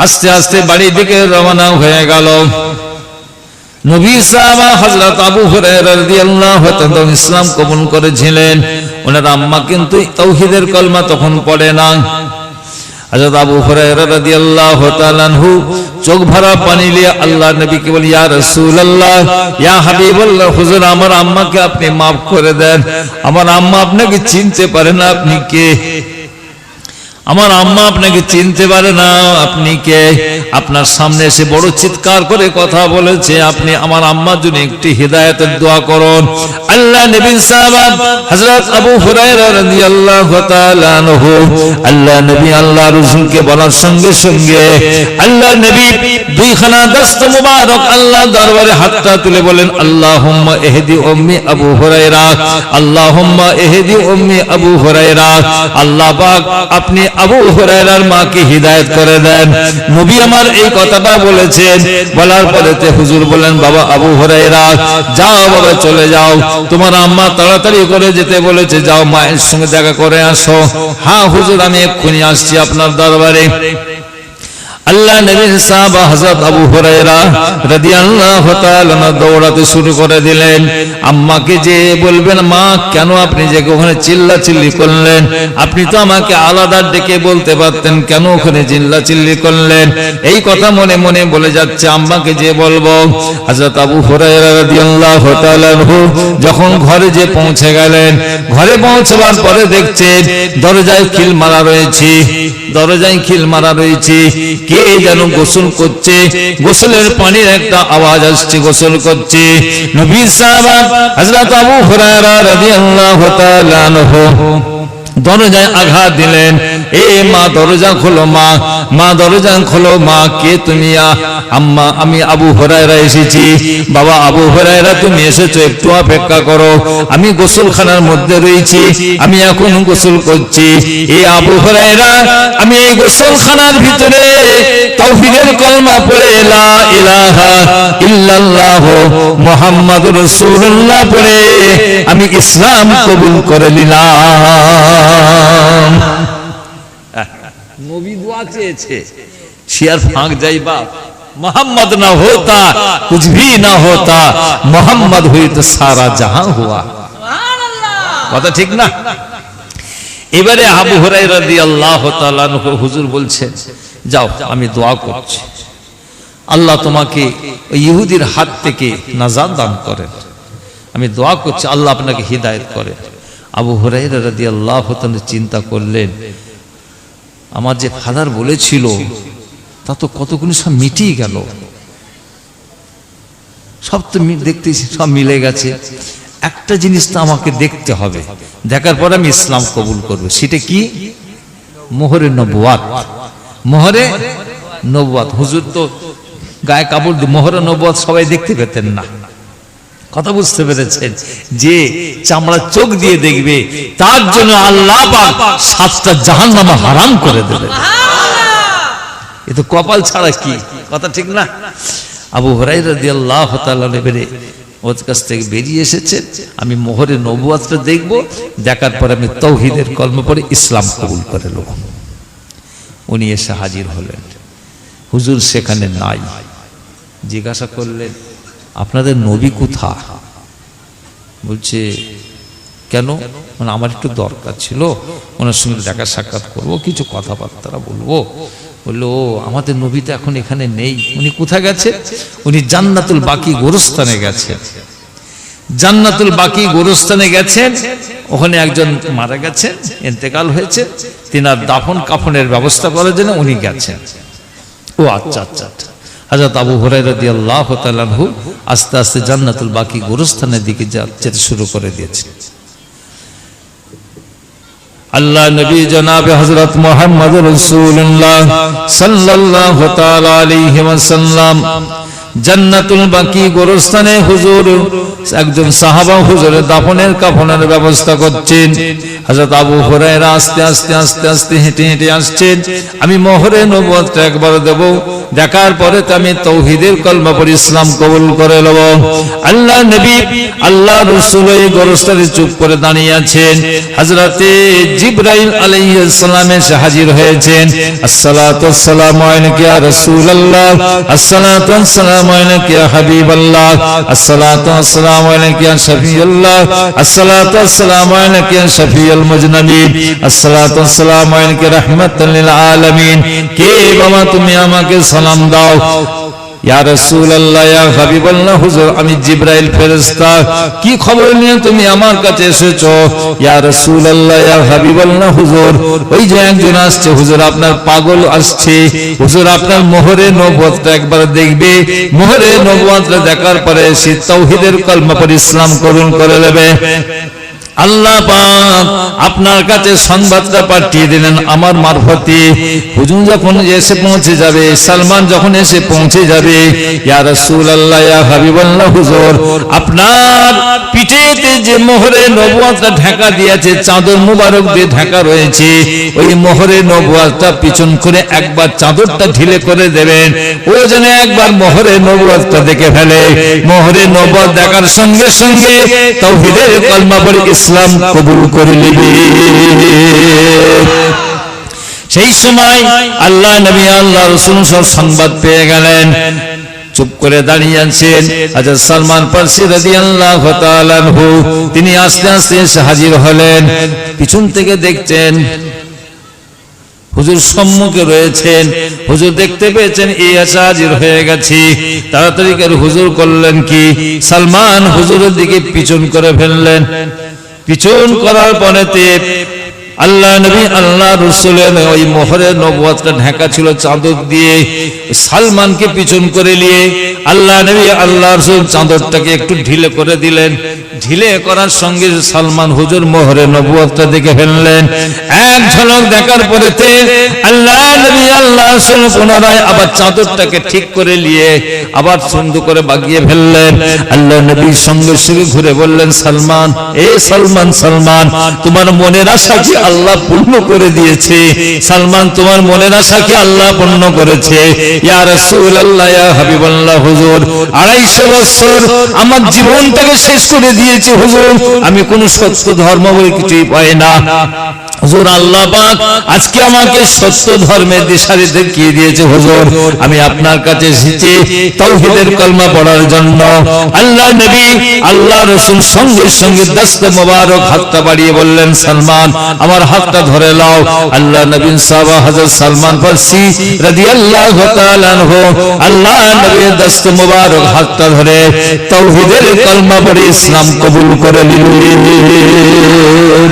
আস্তে আস্তে বাড়ির দিকে রওনা হয়ে গেল। নবী সাহাবা হযরত আবু হুরায়রা রাদিয়াল্লাহু তাআলা ইসলাম কবুল করেছিলেন, ওনার আম্মা কিন্তু তাওহীদের কলমা তখন পড়ে না। হযরত আবু হুরায়রা রাদিয়াল্লাহু তাআলা আনহু চোখ ভরা পানি নিয়ে আল্লাহর নবীকে বলে, ইয়া রাসূলুল্লাহ, ইয়া হাবিবাল্লাহ, হুজুর আমার আম্মাকে আপনি maaf করে দেন, আমার আম্মা আপনাকে চিনতে পারে না, আপনি কে? আমার আম্মা আপনাকে চিনতে পারে না, আপনি কে? আপনার সামনে এসে বড় চিৎকার করে কথা বলেছে, আপনি আমার আম্মার জন্য একটি হিদায়াতের দোয়া করুন। আল্লাহ নবী সাহাবা হযরত আবু হুরায়রা রাদিয়াল্লাহু তাআলা আনহু আল্লাহ নবী আল্লাহ রাসূলকে বলার সঙ্গে সঙ্গে আল্লাহ নবী দুইখানা দস্ত মুবারক আল্লাহ দরবারে হাতটা তুলে বলেন, আল্লাহুম্মা ইহদি উম্মি আবু হুরায়রা, আল্লাহুম্মা ইহদি উম্মি আবু হুরায়রা, আল্লাহ পাক আপনি আবু হুরায়রার মাকে হিদায়াত করে দেন। নবী আমার এই কথাটা বলেছেন, বলার পরে হুজুর বলেন, বাবা আবু হুরায়রা, যাও বাবা, চলে যাও, তোমার আম্মা তাড়াতাড়ি করে যেতে বলেছে, যাও মায়ের সঙ্গে দেখা করে আসো। হ্যাঁ হুজুর, আমি এক্ষুনি আসছি আপনার দরবারে। আল্লাহ নবীর সাহাবা হযরত আবু হুরায়রা রাদিয়াল্লাহু তাআলা দৌড়াতে শুরু করে দিলেন। আম্মাকে যে বলবেন, মা কেন আপনি যে ওখানে চিল্লাচিল্লি করলেন? আপনি তো আমাকে আলাদা ডেকে বলতে পারতেন, কেন ওখানে চিল্লাচিল্লি করলেন? এই কথা মনে মনে বলে যাচ্ছে, আম্মাকে যে বলবো। হযরত আবু হুরায়রা রাদিয়াল্লাহু তাআলা যখন ঘরে যে পৌঁছে গেলেন, ঘরে পৌঁছবার পরে দেখছেন দরজায় খিল মারা রয়েছে, দরজায় খিল মারা রয়েছে। কে যেন গোসল করছে, গোসলের পানির একটা আওয়াজ আসছে, গোসল করছে। নবী সাহাবা হযরত আবু হুরায়রা রাদিয়াল্লাহু তাআলা আনহু দরজায় আঘাত দিলেন, এ মা দরজা খোলো, মা, মা দরজা খোলো, মা কে তুমি? আম্মা আমি আবু হুরায়রা এসেছি। বাবা আবু হুরায়রা তুমি এসেছো, একটু অপেক্ষা করো, আমি গোসলখানার মধ্যে রয়েছি, আমি এখন গোসল করছি। এ আবু হুরায়রা, আমি এই গোসলখানার ভিতরে তাওহীদের কলমা পড়ে লা ইলাহা ইল্লাল্লাহ মুহাম্মাদুর রাসূলুল্লাহ পড়ে আমি ইসলাম কবুল করে নিলাম। নবী দোয়া চেয়েছে, শিয়ার ফাঁক যাই বাপ, मोहम्मद ना होता कुछ भी ना होता, मोहम्मद हुई तो सारा जहां हुआ। কথা ঠিক না? এবারে আবু হুরায়রা রাদিয়াল্লাহু তাআলা আনহু হুজুর বলছেন, যাও আমি দোয়া করছি, আল্লাহ তোমাকে ওই ইহুদির হাত থেকে নাজাত দান করেন। আমি দোয়া করছি আল্লাহ আপনাকে হিদায়াত করে। আবু হুরায়রা রাদিয়াল্লাহু তাআলা চিন্তা করলেন, আমার যে ফাদার বলেছিল তা তো কতগুলো সব মিটিয়ে গেল, সব তো দেখতেছি সব মিলে গেছে। একটা জিনিস তো আমাকে দেখতে হবে, দেখার পর আমি ইসলাম কবুল করব। সেটা কি? মোহরে নবুয়াত। মোহরে নবুয়াত। হুজুর তো গায়ে কাপড়, মোহরে নবুয়াত সবাই দেখতে পেতেন না। কথা বুঝতে পেরেছেন? যে চামড়া চোখ দিয়ে দেখবে তার জন্য আল্লাহ পাক 7টা জাহান্নাম হারাম করে দেবেন। এ তো কপাল ছাড়া কি? কথা ঠিক না? আবু হুরায়রা রাদিয়াল্লাহু তাআলা এবারে ওর কাছ থেকে বেরিয়ে এসেছেন, আমি মোহরে নবুয়াতটা দেখব, দেখার পর আমি তাওহীদের কলমা পড়ে ইসলাম কবুল করে নেব। উনি এসে হাজির হলেন, হুজুর সেখানে নাই। জিজ্ঞাসা করলেন, আপনাদের নবী কোথায়? বলছে কেন? মানে আমার একটু দরকার ছিল, ওনার সঙ্গে দেখা সাক্ষাৎ করবো, কিছু কথাবার্তা বলবো। বললো, আমাদের নবী তো এখন এখানে নেই। উনি কোথায় গেছে? উনি জান্নাতুল বাকি গোরস্থানে গেছেন। জান্নাতুল বাকি গোরস্থানে গেছেন, ওখানে একজন মারা গেছেন, ইন্তেকাল হয়েছে, তিনার দাফন কাফনের ব্যবস্থা করার জন্য উনি গেছেন। ও আচ্ছা আচ্ছা। হযরত আবু হুরায়রা রাদিয়াল্লাহু তাআলা আনহু আস্তে আস্তে জান্নাতুল বাকি গোরস্থানের দিকে যেতে শুরু করে দিয়েছেন। আল্লাহ নবী জনাবে হযরত মুহাম্মদ রাসূলুল্লাহ সাল্লাল্লাহু তাআলা আলাইহি ওয়াসাল্লাম জান্নাতুল বাকি গোরস্থানে হুজুর একজন সাহাবা হুজুরের দাফনের কাফনের ব্যবস্থা করছেন। হযরত আবু হুরায়রা আস্তে আস্তে আস্তে আস্তে হেঁটে হেঁটে আসছেন। আমি মোহরে নবুয়তটা একবার দেব, দেখার পরে তো আমি তাওহীদের কলমা পড়ে ইসলাম কবুল করে নেব। আল্লাহ নবী আল্লাহ রাসূল এই গোরস্থানে চুপ করে দাঁড়িয়ে আছেন। হযরতে জিবরাইল আলাইহিস সালাম এসে হাজির হয়েছেন। আসসালাতু ওয়াসসালামু আলাইকা ইয়া রাসূলুল্লাহ, আসসালাতু ওয়াসসালামু আলাইকা ইয়া হাবিবাল্লাহ, আসসালাতু ওয়াসসালামু আলাইকা ইয়া শাফিউল্লাহ, আসসালাতু ওয়াসসালামু আলাইকা ইয়া শাফিউল মুজনাবিন, আসসালাতু ওয়াসসালামু আলাইকা রাহমাতাল লিল আলামিন। কে বাবা তুমি আমাকে সালাম দাও। ইয়া রাসূলুল্লাহ ইয়া হাবিবাল্লাহ, হুজুর আমি জিবরাইল ফেরেশতা, কি খবর নিয়ে তুমি আমার কাছে এসেছো? ইয়া রাসূলুল্লাহ ইয়া হাবিবাল্লাহ, হুজুর ওই যে একজন আসছে, হুজুর আপনার পাগল আসছে, হুজুর আপনার মোহরে নবুয়তটা একবার দেখবে, মোহরে নবুয়তটা দেখার পরে সে তাওহীদের কলমা পড়ে ইসলাম কবুল করে নেবে। আল্লাহ পাক আপনার কাছে সংবাদটা পাঠিয়ে দিলেন আমার মারফতে। হুজুর যখন এসে পৌঁছে যাবে, সালমান যখন এসে পৌঁছে যাবে, ইয়া রাসূলুল্লাহ ইয়া হাবিবাল্লাহ, হুজুর আপনার পিঠেতে যে মোহরে নবুয়তটা ঢাকা দিয়েছে, চাদর মুবারক দিয়ে ঢাকা রয়েছে, ওই মোহরে নবুয়তটা পিছন করে একবার চাদরটা ঢিলে করে দেবেন, ও যেন একবার মোহরে নবুয়তটা দেখে ফেলে। মোহরে নবুয়ত দেখার সঙ্গে সঙ্গে তাওহীদের কলমা পড়ে ইসলাম কবুল করে নেবে। সেই সময় আল্লাহ নবী আল্লাহ রাসূল সব সংবাদ পেয়ে গেলেন, চুপ করে দাঁড়িয়ে আছেন। হযরত সালমান ফারসি রাদিয়াল্লাহু তাআলা আনহু তিনি আস্তে আস্তে এসে হাজির হলেন। পিছন থেকে দেখছেন হুজুর সম্মুখে রয়েছেন। হুজুর দেখতে পেয়েছেন এই এসে হাজির হয়ে গেছে। তাড়াতাড়ি করে হুজুর করলেন কি, সালমান হুজুরের দিকে পিছন করে ফেললেন। পিছন করার পরেতে আল্লাহ নবী আল্লাহ রাসূলের ওই মোহরে নবুয়তটা ঢাকা ছিল চাদর দিয়ে, সালমানকে পিছন করে নিয়ে আল্লাহ নবী আল্লাহ রাসূল চাদরটাকে একটু ঢিলে করে দিলেন। ঢিলে করার সঙ্গে সালমান হুজুর মোহরে নবুয়তটা দেখে ফেললেন। এক ঝলক দেখার পরেতে আল্লাহ নবী আল্লাহ রাসূল পুনরায় আবার চাদরটাকে ঠিক করে নিয়ে আবার সুন্দর করে বাগিয়ে ফেললেন। আল্লাহ নবীর সঙ্গে সঙ্গে ঘুরে বললেন, সালমান, এ সালমান, সালমান তোমার মনের আশা কি আল্লাহ পূর্ণ করে দিয়েছে? সালমান তোমার মনের আশা কি আল্লাহ পূর্ণ করেছে? ইয়া রাসূলুল্লাহ ইয়া হাবিবাল্লাহ, হুজুর 250 বছর আমার জীবনটাকে শেষ করে দিয়েছি হুজুর, আমি কোন সত্য ধর্ম বলে কিছুই পাই না। হুজুর আল্লাহ পাক আজকে আমাকে সত্য ধর্মের দিশারি দেখিয়ে দিয়েছে হুজুর, আমি আপনার কাছে এসেছি তাওহীদের কলমা পড়ার জন্য। আল্লাহ নবী আল্লাহ রাসূল সঙ্গে সঙ্গে দস্ত মোবারক হাতটা বাড়িয়ে বললেন, সালমান আমার হাতটা ধরে নাও। আল্লাহ নবী সাহাবা হযরত সালমান ফারসি রাদিয়াল্লাহু তাআলা আনহু আল্লাহ নবীর দস্ত মোবারক হাতটা ধরে তাওহীদের কলমা পড়ে ইসলাম কবুল করে নিলেন।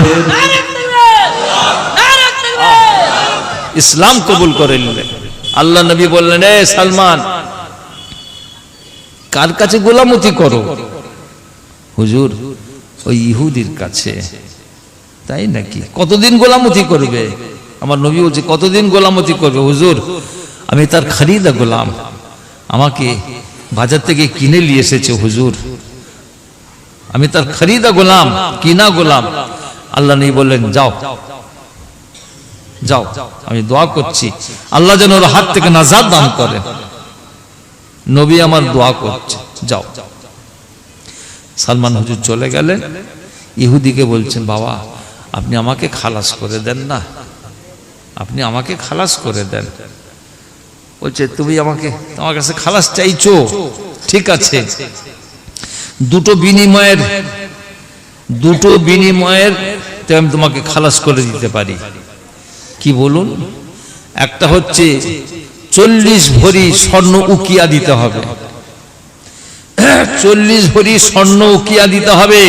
ইসলাম কবুল করে নিলেন। আল্লাহ নবী বললেন, এ সালমান কার কাছে গোলামতি করো? হুজুর ওই ইহুদির কাছে। তাই নাকি? কতদিন গোলামতি করবে? আমার নবী বলছে, কতদিন গোলামতি করবে? হুজুর আমি তার খরিদা গোলাম, আমাকে বাজার থেকে কিনে নিয়ে এসেছে হুজুর, আমি তার খরিদা গোলাম, কিনা গোলাম। আল্লাহ নবী বললেন, যাও যাও, আমি দোয়া করছি আল্লাহ যেন ওর হাত থেকে নাজাত দান করেন। নবী আমার দোয়া করছে, যাও। সালমান হুজুর চলে গেলেন। ইহুদিকে বলছেন, বাবা আপনি আমাকে খালাস করে দেন না, আপনি আমাকে খালাস করে দেন। বলছে, তুমি আমাকে তোমার কাছে খালাস চাইছো, ঠিক আছে, দুটো বিনিময়ের আমি তোমাকে খালাস করে দিতে পারি। কি বলুন? একটা হচ্ছে 40 ভরি স্বর্ণ উকিয়া দিতে হবে, 40 ভরি স্বর্ণ উকিয়া দিতে হবে।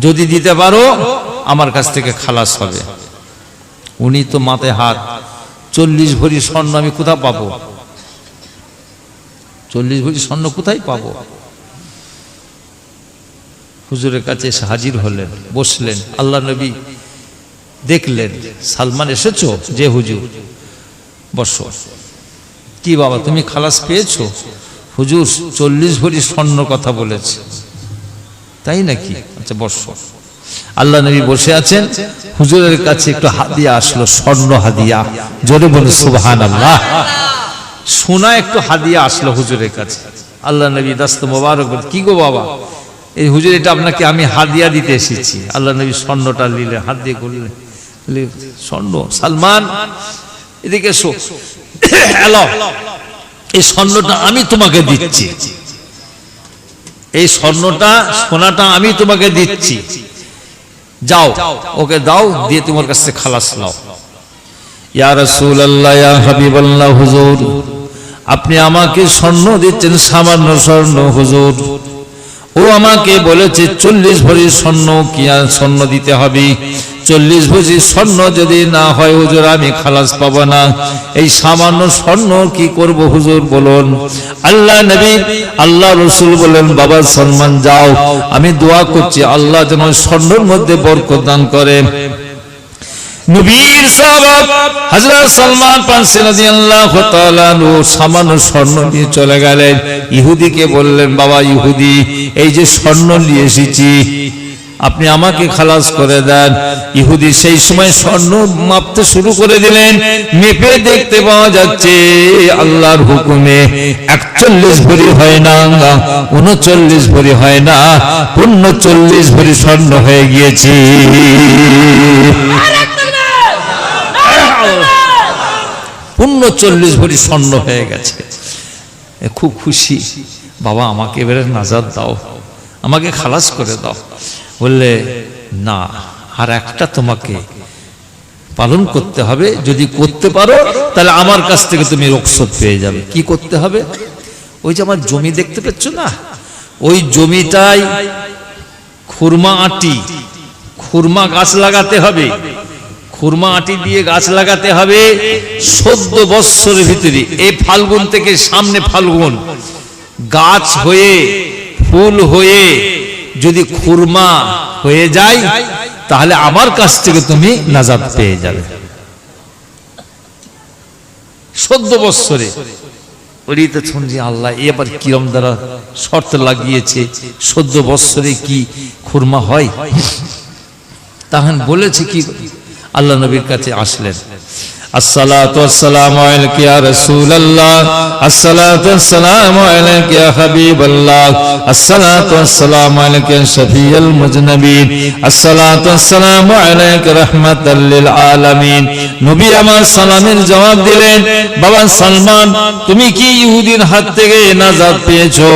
যদি দিতে পারো আমার কাছ থেকে খালাস হবে। উনি তো মাথায় হাত, 40 ভরি স্বর্ণ আমি কোথায় পাবো? 40 ভরি স্বর্ণ কোথায় পাবো? হুজুরের কাছে এসে হাজির হলেন, বসলেন। আল্লাহ নবী দেখলেন সালমান এসেছো, যে হুজুর। বসো। কি বাবা তুমি খালাস পেয়েছো? হুজুর 40 ভরি স্বর্ণ কথা বলেছে। তাই নাকি? আচ্ছা বসো। আল্লাহ নবী বসে আছেন, হুজুরের কাছে একটু হাদিয়া আসলো, স্বর্ণ হাদিয়া। জোরে বলুন সুবহানাল্লাহ। সোনা একটু হাদিয়া আসলো হুজুরের কাছে। আল্লাহ নবী দাস্ত মোবারক, কি গো বাবা, এই হুজুর এটা আপনাকে আমি হাদিয়া দিতে এসেছি। আল্লাহ নবী স্বর্ণটা নিলেন, হাত দিয়ে করলেন, স্বর্ণ। সালমান এদিকে এসো, এই স্বর্ণটা আমি তোমাকে দিচ্ছি, এই স্বর্ণটা সোনাটা আমি তোমাকে দিচ্ছি, যাও ওকে দাও, দিয়ে তোমার কাছে খালাস নাও। ইয়া রাসূলুল্লাহ, ইয়া হাবিবাল্লাহ, হুজুর আপনি আমাকে স্বর্ণ দিচ্ছেন, সামান্য স্বর্ণ হুজুর। ও আমাকে বলেছে 40 ভরি স্বর্ণ, কি আর স্বর্ণ দিতে হবে? 40 ভরি স্বর্ণ যদি না হয় হুজুর আমি খালাস পাবো না। এই সামান্য স্বর্ণ কি করব হুজুর বলুন? আল্লাহ নবী আল্লাহ রাসূল বলেন, বাবা সালমান যাও, আমি দোয়া করছি আল্লাহ যেন স্বর্ণের মধ্যে বরকত দান করে। নবীর সাহাবা হযরত সালমান ফারসি রাদিয়াল্লাহু তাআলা আনহু সামান্য স্বর্ণ নিয়ে চলে গেলেন। ইহুদিকে বললেন, বাবা ইহুদি, এই যে স্বর্ণ নিয়ে এসেছি, আপনি আমাকে খালাস করে দেন। ইহুদি সেই সময় স্বর্ণ মাপতে শুরু করে দিলেন। মেপে দেখতে পাওয়া যাচ্ছে আল্লাহর হুকুমে 41 ভরি হয় না, 39 ভরি হয় না, 39 ভরি স্বর্ণ হয়ে গিয়েছে। 39 ভরি স্বর্ণ হয়ে গেছে। খুব খুশি, বাবা আমাকে এবারে নাজাত দাও, আমাকে খালাস করে দাও। বললে না, আর একটা তোমাকে পালন করতে হবে, যদি করতে পারো তাহলে আমার কাছ থেকে তুমি রুখসত পেয়ে যাবে। কি করতে হবে? ওই যে আমার জমি দেখতে পাচ্ছ না, ওই জমিটাই খুরমা আটি, খুরমা গাছ লাগাতে হবে। খুরমা আটি দিয়ে গাছ লাগাতে হবে 14 বৎসরের ভিতরে। এই ফাল্গুন থেকে সামনে ফাল্গুন গাছ হয়ে ফুল হয়ে যদি খুরমা হয়ে যায় তাহলে আমার কাছ থেকে তুমি নাজাত পেয়ে যাবে। 14 বৎসরে। ওইটা শুনছি আল্লাহ এবার কিরম দ্বারা শর্ত লাগিয়েছে, 14 বৎসরে কি খুরমা হয়? তখন বলেছে কি, আল্লাহ নবীর কাছে আসলেন, আসসালাতু ওয়াসসালামু আলাইকা ইয়া রাসূলুল্লাহ, আসসালাতু ওয়াসসালামু আলাইকা ইয়া হাবিবাল্লাহ, আসসালাতু ওয়াসসালামু আলাইকা ইয়া শাফিউল মুজনাবিন, আসসালাতু ওয়াসসালামু আলাইকা রাহমাতাল লিল আলামিন। নবী আমার সালামের জবাব দিলেন, বাবা সালমান তুমি কি ইহুদির হাত থেকে নাজাত পেয়েছো?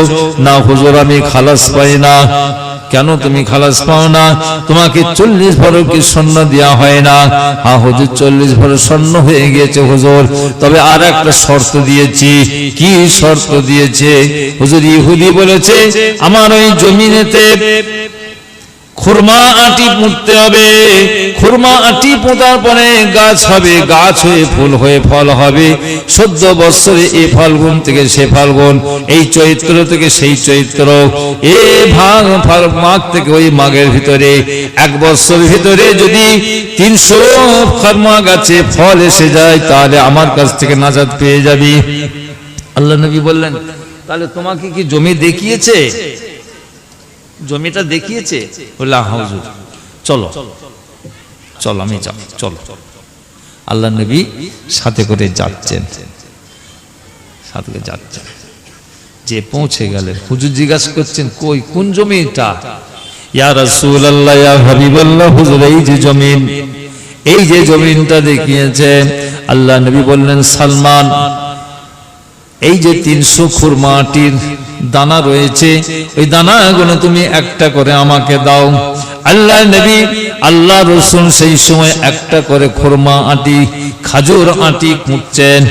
না হুজুর আমি খালাস পাই না। কেন তুমি খালাস পাও না? তোমাকে 40 ভরি কি স্বর্ণ দেওয়া হয় না? হ্যাঁ হুজুর 40 ভরি স্বর্ণ হয়ে গিয়েছে হুজুর, তবে আর একটা শর্ত দিয়েছি। কি শর্ত দিয়েছে হুজুর? ইহুদি বলেছে আমার ওই জমিনেতে খুরমা আটি পুঁততে হবে, খুরমা আটি পোঁতার পরে গাছ হবে, গাছ হয়ে ফুল হয়ে ফল হবে। 14 বৎসরে এই ফাল্গুন থেকে সে ফাল্গুন, এই চৈত্র থেকে সেই চৈত্র, এ মাঘ থেকে ওই মাঘের ভিতরে 1 বৎসরের ভিতরে যদি 300 খুরমা গাছে ফল এসে যায় তাহলে আমার কাছ থেকে নাজাত পেয়ে যাবি। আল্লাহ নবী বললেন, তাহলে তোমাকে কি জমি দেখিয়েছে? জমিটা দেখিয়েছে? বললাম হুজুর চলো চলো আমি যাব, চলো। আল্লাহ নবী সাথে করে যাচ্ছেন, সাথে যাচ্ছেন, যে পৌঁছে গেলেন হুজুর জিজ্ঞাসা করছেন কই কোন জমিটা? ইয়া রাসূলুল্লাহ ইয়া হাবিবাল্লাহ, হুজুর এই যে জমিন, এই যে জমিনটা দেখিয়েছে। আল্লাহ নবী বললেন, সালমান এই যে 300 খুরমা আটির দানা রয়েছে, ওই দানাগুলো তুমি একটা করে আমাকে দাও। আল্লাহ নবী আল্লাহ রাসূল সেই সময় একটা করে খুরমা আটি, খাজুর আটি পুঁতছেন,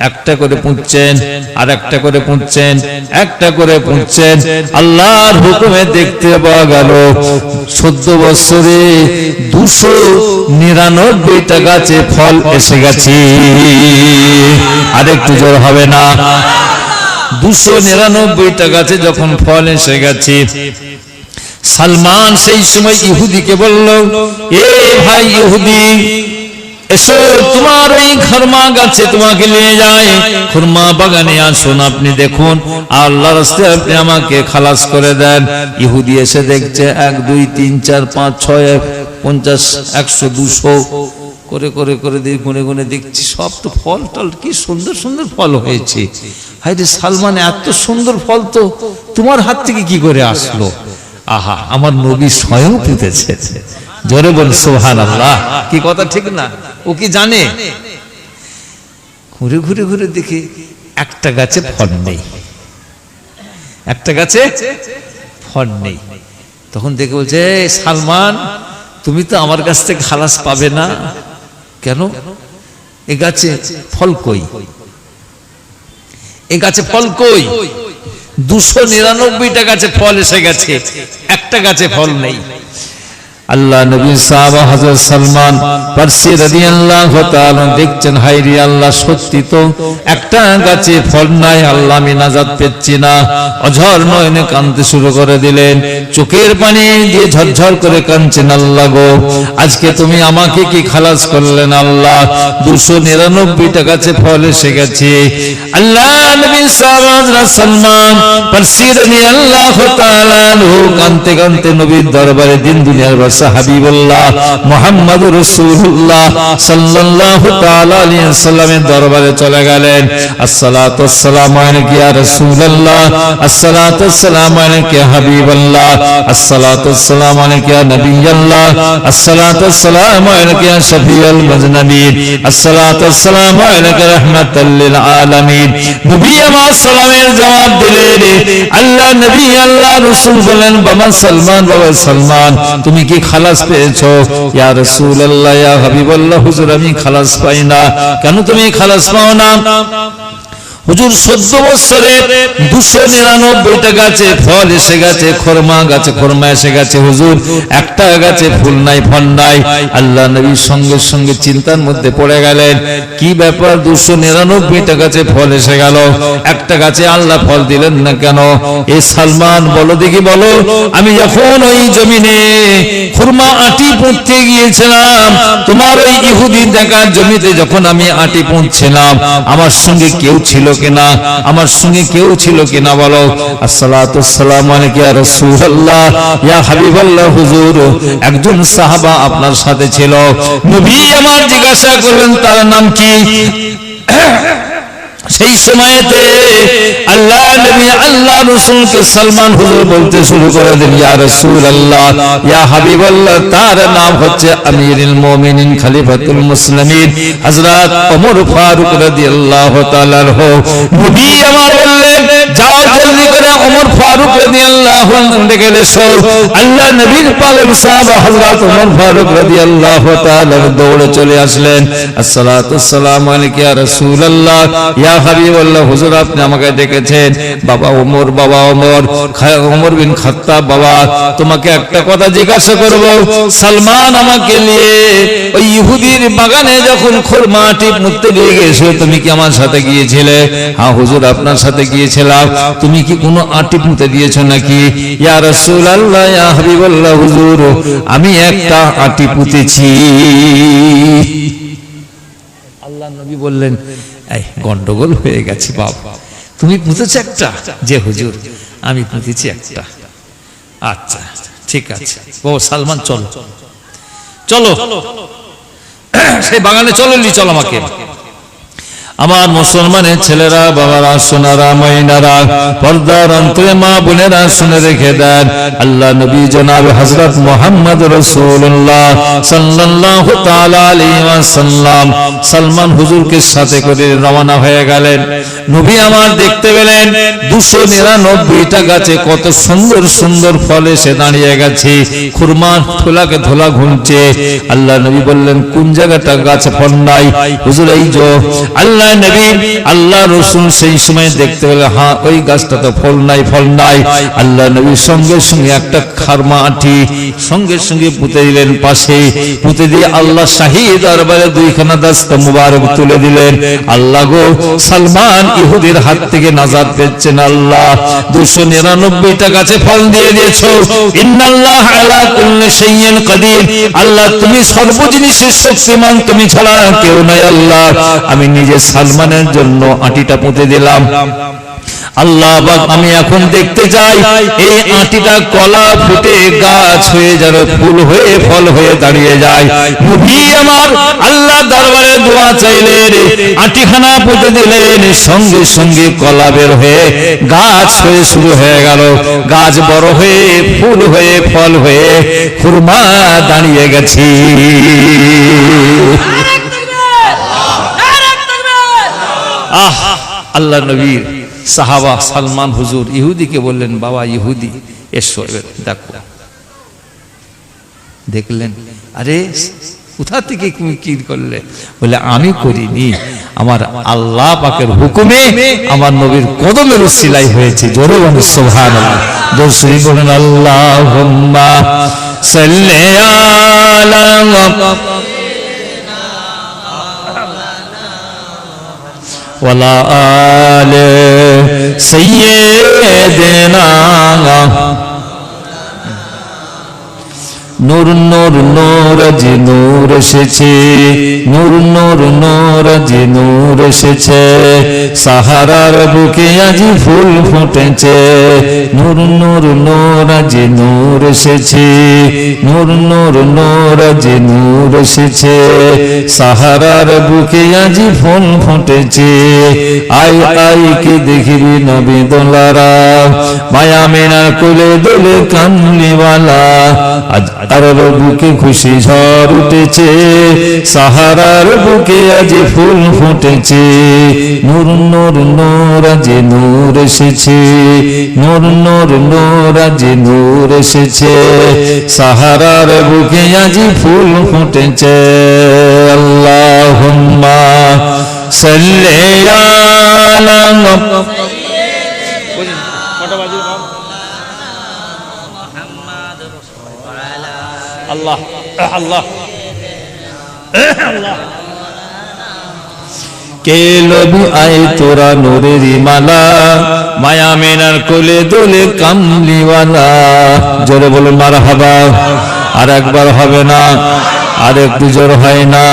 একটা করে পুঁতছেন, আর একটা করে পুঁতছেন, একটা করে পুঁতছেন। আল্লাহর হুকুমে দেখতে পাওয়া গেল 14 বৎসরে 299টা গাছে ফল এসে গেছে। আরেকটু জোর হবে না? 299টা গাছে যখন ফল এসে গেছে, সালমান সেই সময় ইহুদিকে বলল, এ ভাই ইহুদি, এসো তোমার ওই খুরমা গাছে তোমাকে নিয়ে যায়, খুরমা বাগানে আসুন, আপনি দেখুন আল্লাহর রাস্তায় আপনি আমাকে খালাস করে দেন। ইহুদি এসে দেখছে 1 2 3 4 5 6 50 100 200 করে করে করে গুনে গুনে দেখছি সব তো ফল টল, কি সুন্দর সুন্দর ফল হয়েছে। হায় রে সালমান, এত সুন্দর ফল তো তোমার হাত থেকে কি করে আসলো? আহা, আমার নবী স্বয়ং পুঁতেছে। জোরে বল সুবহানাল্লাহ। কি কথা ঠিক না? ও কি জানে? ঘুরে ঘুরে ঘুরে দেখে একটা গাছে ফল নেই, একটা গাছে ফল নেই। তখন দেখে বলছে, সালমান তুমি তো আমার কাছ থেকে খালাস পাবে না। কেন? এ গাছে ফল কই? এ গাছে ফল কই? 299টা গাছে ফল এসে গেছে, একটা গাছে ফল নেই। আল্লাহ নবী সাহাবা হযরত সালমান ফারসি রাদিয়াল্লাহু তাআলা দেখছেন, হায় রে আল্লাহ, সত্যি তো একটা গাছে ফল নাই, আল্লাহ আমি নাজাত পেচ্ছি না। অঝর নয়নে কাঁদতে শুরু করে দিলেন, চোখের পানি দিয়ে ঝরঝর করে কাঁদছেন, আল্লাহ গো, আজকে তুমি আমাকে কি খালাস করলেন আল্লাহ? 299টা গাছে ফল এসে গেছে। আল্লাহ নবী সাহাবা হযরত সালমান ফারসি রাদিয়াল্লাহু তাআলা কাঁদতে কাঁদতে নবীর দরবারে দিন দুনিয়ার হাবিবুল্লাহ মুহাম্মদুর রাসূলুল্লাহ সাল্লাল্লাহু তাআলা আলাইহি ওয়াসাল্লামের দরবারে চলে গেলেন। আসসালাতু ওয়াসসালামু আলাইকা ইয়া রাসূলুল্লাহ, আসসালাতু ওয়াসসালামু আলাইকা ইয়া হাবিবাল্লাহ, আসসালাতু ওয়াসসালামু আলাইকা ইয়া নবিয়াল্লাহ, আসসালাতু ওয়াসসালামু আলাইকা ইয়া শফিউল মুজনাবিন, আসসালাতু ওয়াসসালামু আলাইকা রাহমাতাল লিল আলামিন। নবী আমার সালামের জবাব দিলেন। আল্লাহ নবী আল্লাহ রাসূল বলেন, বাবা সালমান, বাবা সালমান, তুমি কি খালাস পেয়েছো? ইয়া রাসূলুল্লাহ, ইয়া হাবিবাল্লাহ, হুজুর আমি খালাস পাই না। কেন তুমি খালাস পাও না? হুজুর 14 বছরে 299টা গাছে ফল এসে গেছে, খুরমা গাছে খুরমা এসে গেছে, হুজুর একটা গাছে ফুল নাই, ফল নাই। আল্লাহ নবী সঙ্গে সঙ্গে চিন্তার মধ্যে পড়ে গেলেন, কি ব্যাপার, 299টা গাছে ফল এসে গেল, একটা গাছে আল্লাহ ফল দিলেন না কেন? এ সালমান, বলো দেখি, বলো, আমি যখন ওই জমিনে খুরমা আটি পুঁততে গিয়েছিলাম, তোমার ওই ইহুদি দেখার জমিতে যখন আমি আটি পুঁতছিলাম, আমার সঙ্গে কেউ ছিল কিনা? আমার সঙ্গে কেউ ছিল কিনা বলো? আসসালাতু ওয়াসসালামু আলাইকা ইয়া রাসূলুল্লাহ, ইয়া হাবিবাল্লাহ, হুজুর একজন সাহাবা আপনার সাথে ছিল। নবী আমার জিজ্ঞাসা করলেন, তার নাম কি? সেই সময়তে আল্লাহ নবী আল্লাহ রাসূলকে সালমান হুজুর বলতে শুরু করে দিলেন, ইয়া রাসূলুল্লাহ, ইয়া হাবিবাল্লাহ, তার নাম হচ্ছে আমিরুল মুমিনিন খলিফাতুল মুসলিমিন হযরত ওমর ফারুক রাদিয়াল্লাহু তাআলা আনহু। নবী আমার বললেন, যাও জলদি করে ওমর ফারুক রাদিয়াল্লাহু আনহু ডেকে এসো। আল্লাহ নবীর পালের সাহাবা হযরত ওমর ফারুক রাদিয়াল্লাহু তাআলা দৌড়ে চলে আসলেন। আসসালাতু ওয়াসসালামু আলাইকা ইয়া রাসূলুল্লাহ, ইয়া হাবিবাল্লাহ, হুজুর আপনি আমাকে ডেকেছেন। বাবা ওমর, বাবা ওমর, ওমর বিন খাত্তাব, বাবা তোমাকে একটা কথা জিজ্ঞাসা করব। সালমান আমাকে নিয়ে ওই ইহুদির বাগানে যখন খুরমা আটি পুঁততে নিয়ে গেছো, তুমি কি আমার সাথে গিয়েছিলে? হ্যাঁ হুজুর, আপনার সাথে গিয়েছিলাম। তুমি কি কোনো আটি পুঁতে দিয়েছো নাকি? ইয়া রাসূলুল্লাহ, ইয়া হাবিবাল্লাহ, হুজুর আমি একটা আটি পুঁতেছি। আল্লাহ নবী বললেন, এই গন্ডগোল হয়ে গেছে বাবা, তুমি পুঁতেছো একটা? যে হুজুর আমি পুঁতেছি একটা। আচ্ছা ঠিক আছে, ও সালমান চলো চলো সেই বাগানে চলো, চলো আমাকে। আমার মুসলমানের ছেলেরা, বাবারা, সোনারা, ময়নারা, পর্দার অন্তরে মা বোনেরা শুনে রেখে দেন, আল্লাহ নবী জনাব হযরত মুহাম্মদ রাসূলুল্লাহ সাল্লাল্লাহু তাআলা আলাইহি ওয়াসাল্লাম সালমান হুজুরকে সাথে করে রওনা হয়ে গেলেন। নবী আমার দেখতে পেলেন 299টা গাছে কত সুন্দর সুন্দর ফল এসে দাঁড়িয়ে গেছে, খুরমা থোলাকে থোলা ঘুমছে। আল্লাহ নবী বললেন, কোন জায়গাটা গাছে ফল নাই? হুজুর এই যে। আল্লাহ নবী আল্লাহ রাসূল সেই সময় দেখতে পেলেন, হ্যাঁ ওই গাছটা তো ফল নাই, ফল নাই। আল্লাহ নবী সঙ্গে সঙ্গে একটা খারমা আটি সঙ্গে সঙ্গে পুঁতে দিলেন পাশে, পুঁতে দিয়ে আল্লাহ শাহী দরবারে 2খানা দস্ত মুবারক তুলে দিলেন। আল্লাহ গো, সালমান ইহুদির হাত থেকে নাজাত পেয়েছেন আল্লাহ। 299টা গাছে ফল দিয়ে দিয়েছো। ইন্নাল্লাহ আলা কুল্লি শাইইন কাদির, আল্লাহ তুমি সর্ব জিনিসের শক্তিমান, তুমি ছাড়া কেউ নাই আল্লাহ। আমি নিজে সালমানের জন্য আটিটা পুঁতে দিলাম আল্লাহ পাক, আমি এখন দেখতে চাই এই আটিটা কলা ফুটে গাছ হয়ে যাবে, ফুল হয়ে ফল হয়ে দাঁড়িয়ে যায়। নবী আমার আল্লাহ দরবারে দোয়া চাইলেন, আটিখানা পুঁতে দিলেন, সঙ্গে সঙ্গে কলা বের হয়ে গাছ হয়ে শুরু হয়ে গেল। গাছ বড় হয়ে ফুল হয়ে ফল হয়ে খুরমা দাঁড়িয়ে গেছে। আহ, আল্লাহ নবীর সাহাবা সালমান হুজুর ইহুদিকে বললেন, বাবা ইহুদি এসো দেখো। দেখলেন, আরে কোথা থেকে তুমি কি করলে? বলে আমি করিনি, আমার আল্লাহ পাকের হুকুমে আমার নবীর কদমের উসিলাই হয়েছে। জোরে বলেন সুবহানাল্লাহ। দরুদ বলেন আল্লাহুম্মা সাল্লি আলা ওয়ালা আলে সাইয়্যিদিনা। নূর নূর নূর জি নূর এসেছে, নূর নূর নূর জি নূর এসেছে, সাহারার বুকে আজি ফুল ফুটেছে। নূর নূর নূর জি নূর এসেছে, নূর নূর নূর জি নূর এসেছে, সাহারার বুকে আজি ফুল ফুটেছে। আই আই কে দেখিবি নবী দোলারা, মায়া মেনার কোলে দোলে কামলিওয়ালা। আজ আরব বুকে খুশি ঝড় উঠেছে, সাহারার বুকে আজ ফুল ফুটেছে। নূর নূর নূর আজ নূর এসেছে, নূর নূর নূর আজ নূর এসেছে, সাহারার বুকে আজ ফুল ফুটেছে। আল্লাহুম্মা সাল্লি আলা আল্লাহ আল্লাহ আল্লাহ। কে লবি আয় তোরা নূরের মালা, মায়া মেনার কোলে দোলে কামলিওয়ালা। জোরে বলুন মারহাবা। আর একবার হবে না, আর একটু জোর হয় না।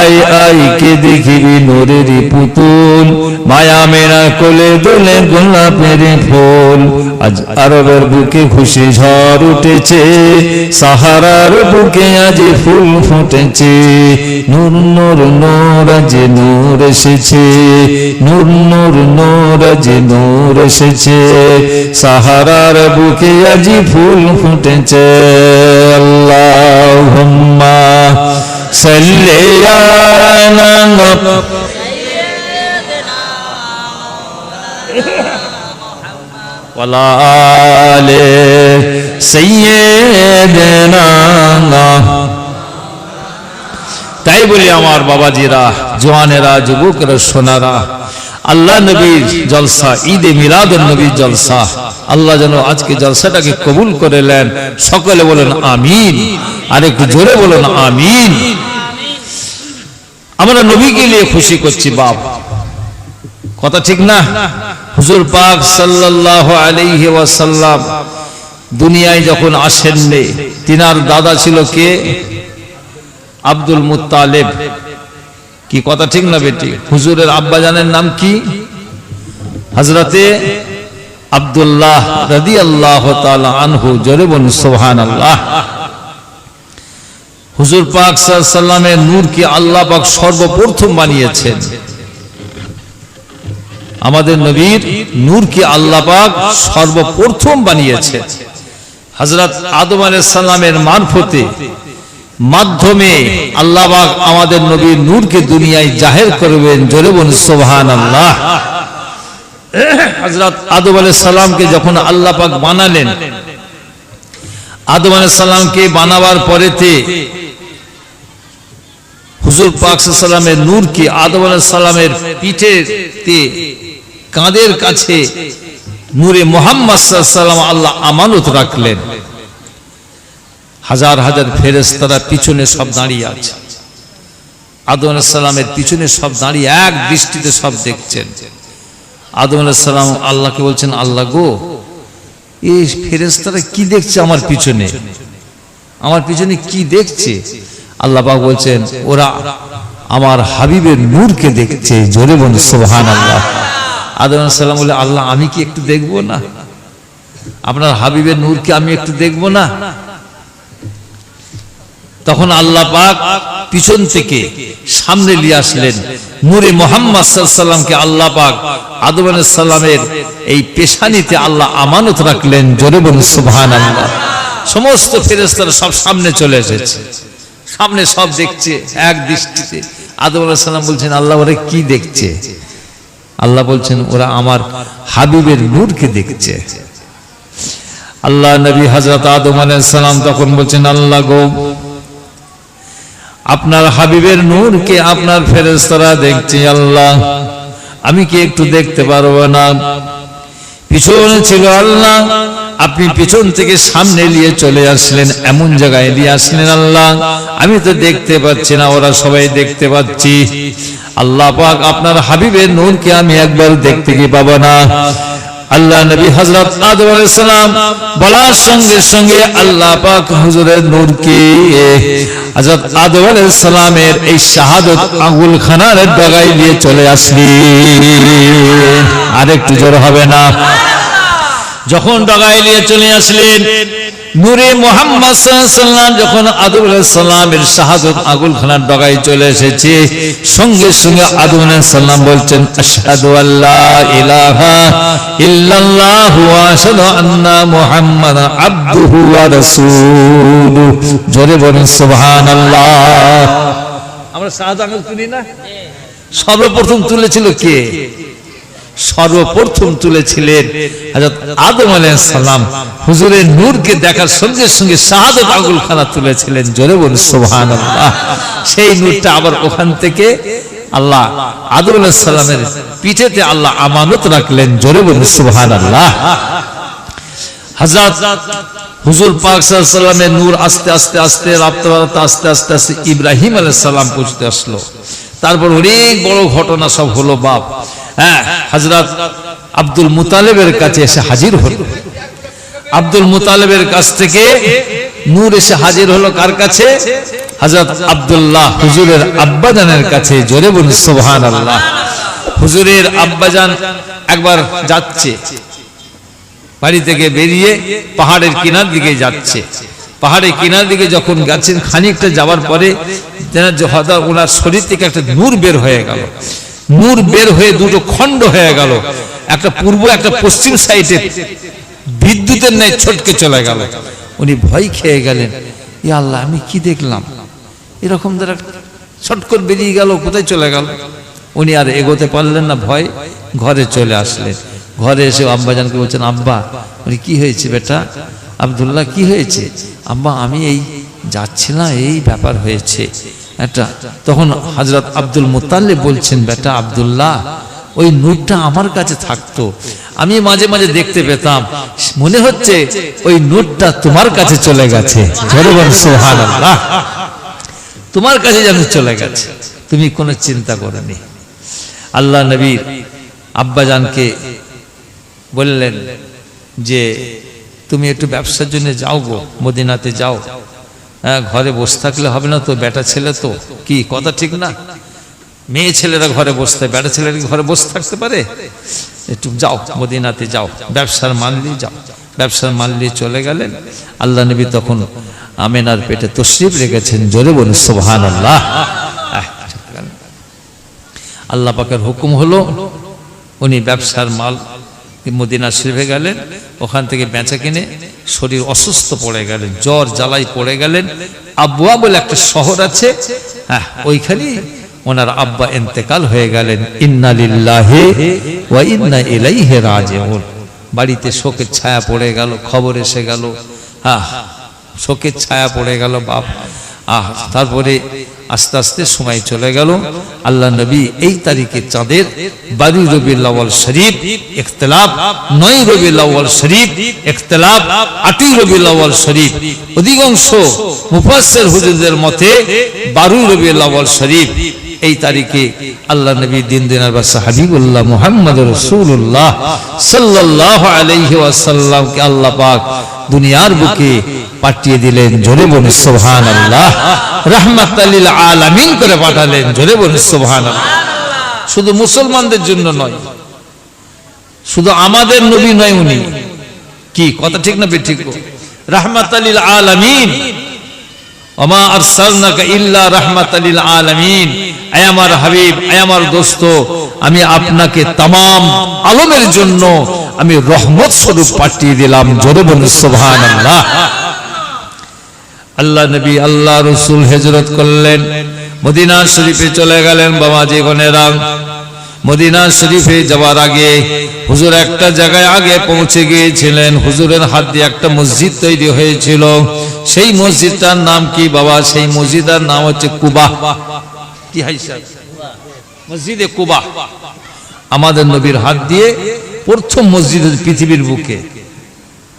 আই আই কে দেখিবি নূরের পুতুল, মায়া মেনার কোলে দোলে গোলাপের ফুল। আজ আরবের বুকে খুশি ঝড় উঠেছে, সাহারার বুকে আজ ফুল ফুটেছে। নূর নূর নূর আজ নূর এসেছে, নূর নূর নূর আজ নূর এসেছে, সাহারার বুকে আজ ফুল ফুটেছে। আল্লাহুম্মা সাল্লি আলা ওয়ালা আলে সাইয়্যিদিনা। তাই বলি আমার বাবাজিরা, জওয়ানেরা, যুবকরা, সোনারা, আল্লাহ নবীর জলসা, ঈদে মিলাদুন নবীর জলসা, আল্লাহ যেন আজকে জলসাটাকে কবুল করে নেন। সকলে বলেন আমিন, আর একটু জোরে বলেন আমিন। আমরা নবীকে নিয়ে খুশি করছি বাপ, কথা ঠিক না? হুজুর পাক সাল্লাল্লাহু আলাইহি ওয়াসাল্লাম দুনিয়ায় যখন আসেননি, তিনার দাদা ছিল কে? Abdul Muttalib. কি কথা ঠিক না বেটি? হুজুরের আব্বা জানের নাম কি? হযরতে আব্দুল্লাহ রাদিয়াল্লাহু তাআলা আনহু। জোরে বলুন সুবহানাল্লাহ। হুজুর পাক সাল্লাল্লাহু আলাইহি ওয়াসাল্লামের নূরকে আল্লাহ পাক সর্বপ্রথম বানিয়েছেন। আমাদের নবীর নূরকে আল্লাহ পাক সর্বপ্রথম বানিয়েছেন। হযরত আদম আলাইহিস সালামের মাধ্যমে আল্লাহ পাক আমাদের নবীর নূরকে দুনিয়ায় জাহির করবেন। জোরে বলুন সুবহানাল্লাহ। হযরত আদম আলাইহিস সালামকে যখন আল্লাহ পাক বানালেন, আদম আলাইহিস সালামকে বানাবার পরেতে হুজুর পাক সাল্লাল্লাহু আলাইহি ওয়াসাল্লামের নূরকে আদম আলাইহিস সালামের পিঠেতে, কাঁধের কাছে নূরে মুহাম্মদ সাল্লাল্লাহু আলাইহি ওয়াসাল্লাম আল্লাহ আমানত রাখলেন। হাজার হাজার ফেরেশতারা পিছনে সব দাঁড়িয়ে আছে। আদম আলাইহিস সালামের পিছনে সব দাঁড়িয়ে এক দৃষ্টিতে সব দেখছেন। আদম আলাইহিস সালাম আল্লাহকে বলছেন, আল্লাহ গো, এই ফেরেশতারা কি দেখছে আমার পিছনে, আমার পিছনে কি দেখছে? আল্লাহ পাক বলছেন, ওরা আমার হাবিবের নূরকে দেখছে। জোরে বলুন সুবহানাল্লাহ। আদম আলাইহিস সালাম বলে, আল্লাহ আমি কি একটু দেখবো না? আপনার হাবিবের নূরকে আমি একটু দেখবো না? তখন আল্লাহ পাক পিছন থেকে সামনে নিয়ে আসলেন নূরে মুহাম্মদ সাল্লাল্লাহু আলাইহি ওয়াসাল্লামকে। আল্লাহ পাক আদম আলাইহিস সালামের এই পেশানিতে আল্লাহ আমানত রাখলেন। জোরে বলুন সুবহানাল্লাহ। সমস্ত ফেরেশতারা সব সামনে চলে এসেছে, সামনে সব দেখছে এক দৃষ্টিতে। আদম আলাইহিস সালাম বলছেন, আল্লাহ ওরা কি দেখছে? আল্লাহ বলছেন, ওরা আমার হাবিবের নূরকে দেখছে। আল্লাহ নবী হযরত আদম আলাইহিস সালাম তখন বলছেন, আল্লাহ গো, আপনার হাবিবের নূরকে আপনার ফেরেশতারা দেখছে, আল্লাহ আমি কি একটু দেখতে পারবো না? পিছনে ছিল আল্লাহ, আপনি পিছন থেকে সামনে নিয়ে চলে আসলেন, এমন জায়গায় নিয়ে আসলেন আল্লাহ আমি তো দেখতে পাচ্ছি না, ওরা সবাই দেখতে পাচ্ছি। আল্লাহ পাক আপনার হাবিবের নূরকে আমি একবার দেখতে কি পাবো না? আল্লাহ নবী হযরত আদম আলাইহিস সালাম বলার সঙ্গে সঙ্গে আল্লাহ পাক হুজুরের নূরকে হযরত আদম আলাইহিস সালামের এই শাহাদাত আঙ্গুল খানার ডগায় নিয়ে চলে আসলেন। আরেকটু জোর হবে না? যখন ডগায় নিয়ে চলে আসলেন, নূরে মুহাম্মদ সাল্লাল্লাহু আলাইহি ওয়াসাল্লাম যখন আদম আলাইহিস সালামের শাহাদাত আঙ্গুল খানার ডগায় চলে এসেছে, সঙ্গে সঙ্গে আদম আলাইহিস সালাম বলছেন, আশহাদু আল্লা ইলাহা ইল্লাল্লাহু ওয়া আশহাদু আন্না মুহাম্মাদান আবদুহু ওয়া রাসূলুহু। জোরে বলুন সুবহানাল্লাহ। আমরা শাহাদাত আঙ্গুল তুলি না? সর্বপ্রথম তুলেছিল কে? সর্বপ্রথম তুলেছিলেন হযরত আদম আলাইহিস সালাম। হুজুরের নূরকে দেখার সঙ্গে সঙ্গে শাহাদাত আঙ্গুল খানা তুলেছিলেন। জোরে বলুন সুবহানাল্লাহ। সেই নূরটা আবার ওখান থেকে আল্লাহ আদম আলাইহিস সালামের পিঠেতে আল্লাহ আমানত রাখলেন। জোরে বলুন সুবহানাল্লাহ। হযরত হুজুর পাক সাল্লাল্লাহু আলাইহি ওয়াসাল্লামের নূর আস্তে আস্তে আস্তে রাপ্তারাতে আস্তে আস্তে আস্তে ইব্রাহিম আলাইহিস সালাম পৌঁছতে আসলো। তারপর অনেক বড় ঘটনা সব হলো বাপ। হযরত আব্দুল মুতালিবের কাছে এসে হাজির হলো। আব্দুল মুতালিবের কাছ থেকে নূর এসে হাজির হলো কার কাছে? হযরত আব্দুল্লাহ হুজুরের আব্বাজানের কাছে। জোরে বলুন সুবহানাল্লাহ। হুজুরের আব্বাজান একবার যাচ্ছে, বাড়ি থেকে বেরিয়ে পাহাড়ের কিনার দিকে যাচ্ছে। পাহাড়ের কিনার দিকে যখন যাচ্ছেন, খানিকটা যাওয়ার পরে ওনার শরীর থেকে একটা নূর বের হয়ে গেল। নূর বের হয়ে দুটো খণ্ড হয়ে গেল, একটা পূর্ব একটা পশ্চিম সাইডে বিদ্যুতের ন্যায় ছটকে চলে গেল। উনি ভয় খেয়ে গেলেন, ইয়া আল্লাহ আমি কি দেখলাম, এরকম দ্বারা ছটকর বেরিয়ে গেল, কোথায় চলে গেল? উনি আর এগোতে পারলেন না, ভয় ঘরে চলে আসলেন। ঘরে এসে আব্বাজানকে বলছেন, আব্বা। উনি কি হয়েছে বেটা? আব্দুল্লাহ কি হয়েছে? আব্বা আমি এই যাচ্ছিলাম, এই ব্যাপার হয়েছে একটা। তখন হযরত আব্দুল মুতাল্লিব বলছেন, বেটা আব্দুল্লাহ, ওই নূরটা আমার কাছে থাকতো, আমি মাঝে মাঝে দেখতে পেতাম, মনে হচ্ছে ওই নূরটা তোমার কাছে চলে গেছে। জোরে বলুন সুবহানাল্লাহ। তোমার কাছে যেন চলে গেছে, তুমি কোনো চিন্তা করোনি। আল্লাহ নবীর আব্বাজানকে বললেন যে তুমি একটু ব্যবসার জন্য যাও গো, মদিনাতে যাও। হ্যাঁ, ঘরে বসে থাকলে হবে না তো, বেটা ছেলে তো, কি কথা ঠিক না? মেয়ে ছেলেরা ঘরে বসতে, বেটা ছেলেরা ঘরে বসে থাকতে পারে? একটু যাও, মদিনাতে যাও, ব্যবসার মাল নিয়ে যাও। ব্যবসার মাল নিয়ে চলে গেলেন। আল্লাহ নবী তখন আমেনার পেটে তশরিফ রেখেছেন। জোরে বলুন সুবহানাল্লাহ। আল্লাহ পাকের হুকুম হলো, উনি ব্যবসার মাল মদিনা শরীফে গেলেন, ওখান থেকে বেচা কিনে শরীর অসুস্থ পড়ে গেলেন, জ্বর জ্বালাই পড়ে গেলেন। আবওয়া বলে একটা শহর আছে, হ্যাঁ ওইখানে ওনার আব্বা ইন্তেকাল হয়ে গেলেন। ইন্না লিল্লাহি ওয়া ইন্না ইলাইহি রাজিউন। বাড়িতে শোকের ছায়া পড়ে গেল, খবর এসে গেল, হ্যাঁ শোকের ছায়া পড়ে গেল বাপ। তারপরে আস্তে আস্তে সময় চলে গেল। আল্লাহ নবী এই তারিখে চাঁদের 12 রবিউল আউয়াল শরীফ ইখতিলাফ, 9 রবিউল আউয়াল শরীফ ইখতিলাফ, 8 রবিউল আউয়াল শরীফ। অধিকাংশ মুফাসসির হুজুরদের মতে 12 রবিউল আউয়াল শরীফ এই তারিখে আল্লাহ নবী দিন দিনার বাদশা হাবিবুল্লাহ মুহাম্মদ রাসূলুল্লাহ সাল্লাল্লাহু আলাইহি ওয়াসাল্লামকে আল্লাহ পাক দুনিয়ার বুকে পাঠিয়ে দিলেন। জোরে বলুন সুবহানাল্লাহ। রাহমাতাল লিল আলামিন করে পাঠালেন। জোরে বলুন সুবহানাল্লাহ। শুধু মুসলমানদের জন্য নয়, শুধু আমাদের নবী নয়, উনি কি কথা ঠিক না ঠিক? রাহমাতাল লিল আলামিন, ওমা আরসালনাকা ইল্লা রাহমাতাল লিল আলামিন। আয় আমার হাবিব, আয় আমার দোস্ত, আমি আপনাকে तमाम আলমের জন্য আমি রহমত স্বরূপ পাঠিয়ে দিলাম। জোরে বলুন সুবহানাল্লাহ। আল্লাহ নবী আল্লাহ রাসূল হিজরত করলেন, মদিনা শরীফে চলে গেলেন। বাবাজি বোনেরা, মদিনা শরীফে যাওয়ার আগে হুজুর একটা জায়গায় আগে পৌঁছে গিয়েছিলেন। হুজুরের হাত দিয়ে একটা মসজিদ তৈরি হয়েছিল। সেই মসজিদটার নাম কি বাবা? সেই মসজিদের নাম হচ্ছে কুবা। কি হাইসা? মসজিদে কুবা। আমাদের নবীর হাত দিয়ে প্রথম মসজিদ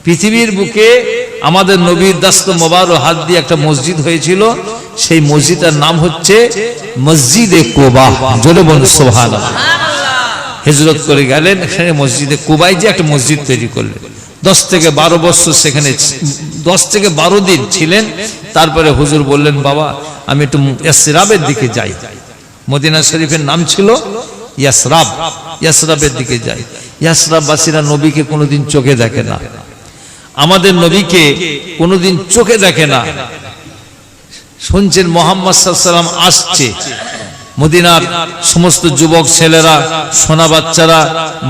পৃথিবীর বুকে আমাদের নবীর দাস্ত মোবারক হাত দিয়ে একটা মসজিদ হয়েছিল। সেই মসজিদের নাম হচ্ছে মসজিদে কুবা। জোরে বলুন সুবহানাল্লাহ। হিজরত করে গেলেন, এখানে মসজিদে কুবায় যে একটা মসজিদ তৈরি করলেন। 10 থেকে 12 বছর সেখানে 10 থেকে 12 দিন ছিলেন। তারপরে হুজুর বললেন, বাবা আমি একটু ইয়াসরাবের দিকে যাই। মদিনা শরীফের নাম ছিল ইয়াসরাব। ইয়াসরাবের দিকে যাই। ইয়াসরাববাসীরা নবীকে কোনোদিন চোখে দেখে না, আমাদের নবীকে কোনোদিন চোখে দেখে না। শুনছেন মুহাম্মদ সাল্লাল্লাহু আলাইহি ওয়াসাল্লাম আসছে, মদিনার সমস্ত যুবক ছেলেরা, সোনা বাচ্চারা,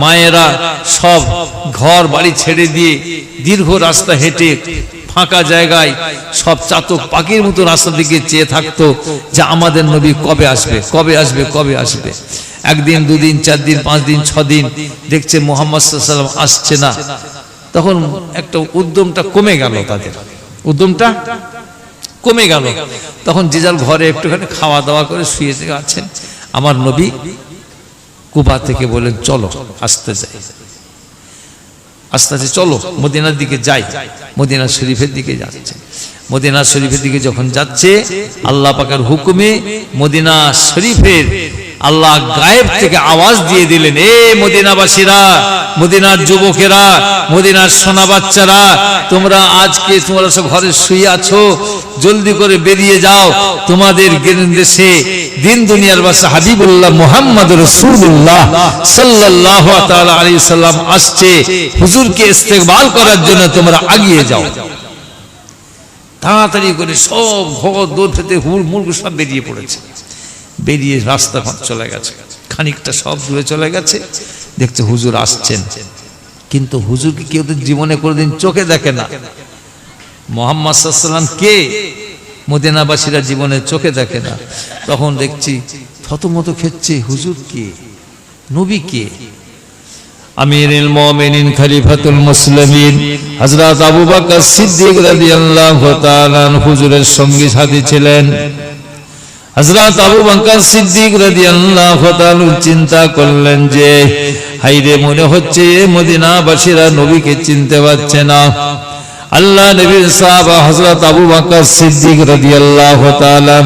মায়েরা সব ঘর বাড়ি ছেড়ে দিয়ে দীর্ঘ রাস্তা হেঁটে ফাঁকা জায়গায় সব চাতক পাখির মতো রাস্তার দিকে চেয়ে থাকতো যে আমাদের নবী কবে আসবে, কবে আসবে, কবে আসবে। একদিন, 2 দিন, 4 দিন, 5 দিন, 6 দিন দেখছে মুহাম্মদ সাল্লাল্লাহু আলাইহি ওয়াসাল্লাম আসছে না। তখন একটা উদ্যমটা কমে গেল, তাদের উদ্যমটা কমে গেল। তখন যে যার ঘরে একটুখানি খাওয়া দাওয়া করে শুয়ে আছেন। আমার নবী কুবা থেকে বলেন, চলো আস্তে যাই, আস্তে আস্তে চলো মদিনার দিকে যাই। মদিনা শরীফের দিকে যাচ্ছে। মদিনা শরীফের দিকে যখন যাচ্ছে, আল্লাহ পাকের হুকুমে মদিনা শরীফের আল্লাহ গায়েব থেকে আওয়াজ দিয়ে দিলেন, এ মদিনাবাসীরা, মদিনার যুবকেরা, মদিনার সোনা বাচ্চারা, তোমরা আজকে তোমরা সব ঘরে শুয়ে আছো, জলদি করে বেরিয়ে যাও। তোমাদের দেশে দিন দুনিয়ার বাদশা হাবিবুল্লাহ মুহাম্মদ রাসূলুল্লাহ সাল্লাল্লাহু তাআলা আলাইহি সাল্লাম আসছে। হুজুরকে ইস্তেকবাল করার জন্য তোমরা এগিয়ে যাও। তাড়াতাড়ি করে সব ঘর দৌড় থেকে হুড়মুড় সব বেরিয়ে পড়েছে। বেরিয়ে রাস্তা চলে গেছে, খানিকটা সব দূরে চলে গেছে। দেখছে হুজুর আসছেন, কিন্তু হুজুরকে কেউ তো জীবনে কোনোদিন চোখে দেখে না। মুহাম্মদ সাল্লাল্লাহু আলাইহি ওয়াসাল্লাম কে মদিনাবাসীরা জীবনে চোখে দেখে না। তখন দেখছি থতমত খেচ্ছে, হুজুর কে, নবী কে? আমিরুল মুমিনিন খলিফাতুল মুসলিমিন হযরত আবু বকর সিদ্দিক রাদিয়াল্লাহু তাআলা হুজুরের সঙ্গী সাথী ছিলেন। হযরত আবু বকর সিদ্দিক রাদিয়াল্লাহু তাআলা চিন্তা করলেন যে হায়রে, মনে হচ্ছে মদিনাবাসীরা নবীকে চিনতে পারছে না। আল্লাহ নবীর সাহাবা হযরত আবু বকর সিদ্দিক রাদিয়াল্লাহু তাআলা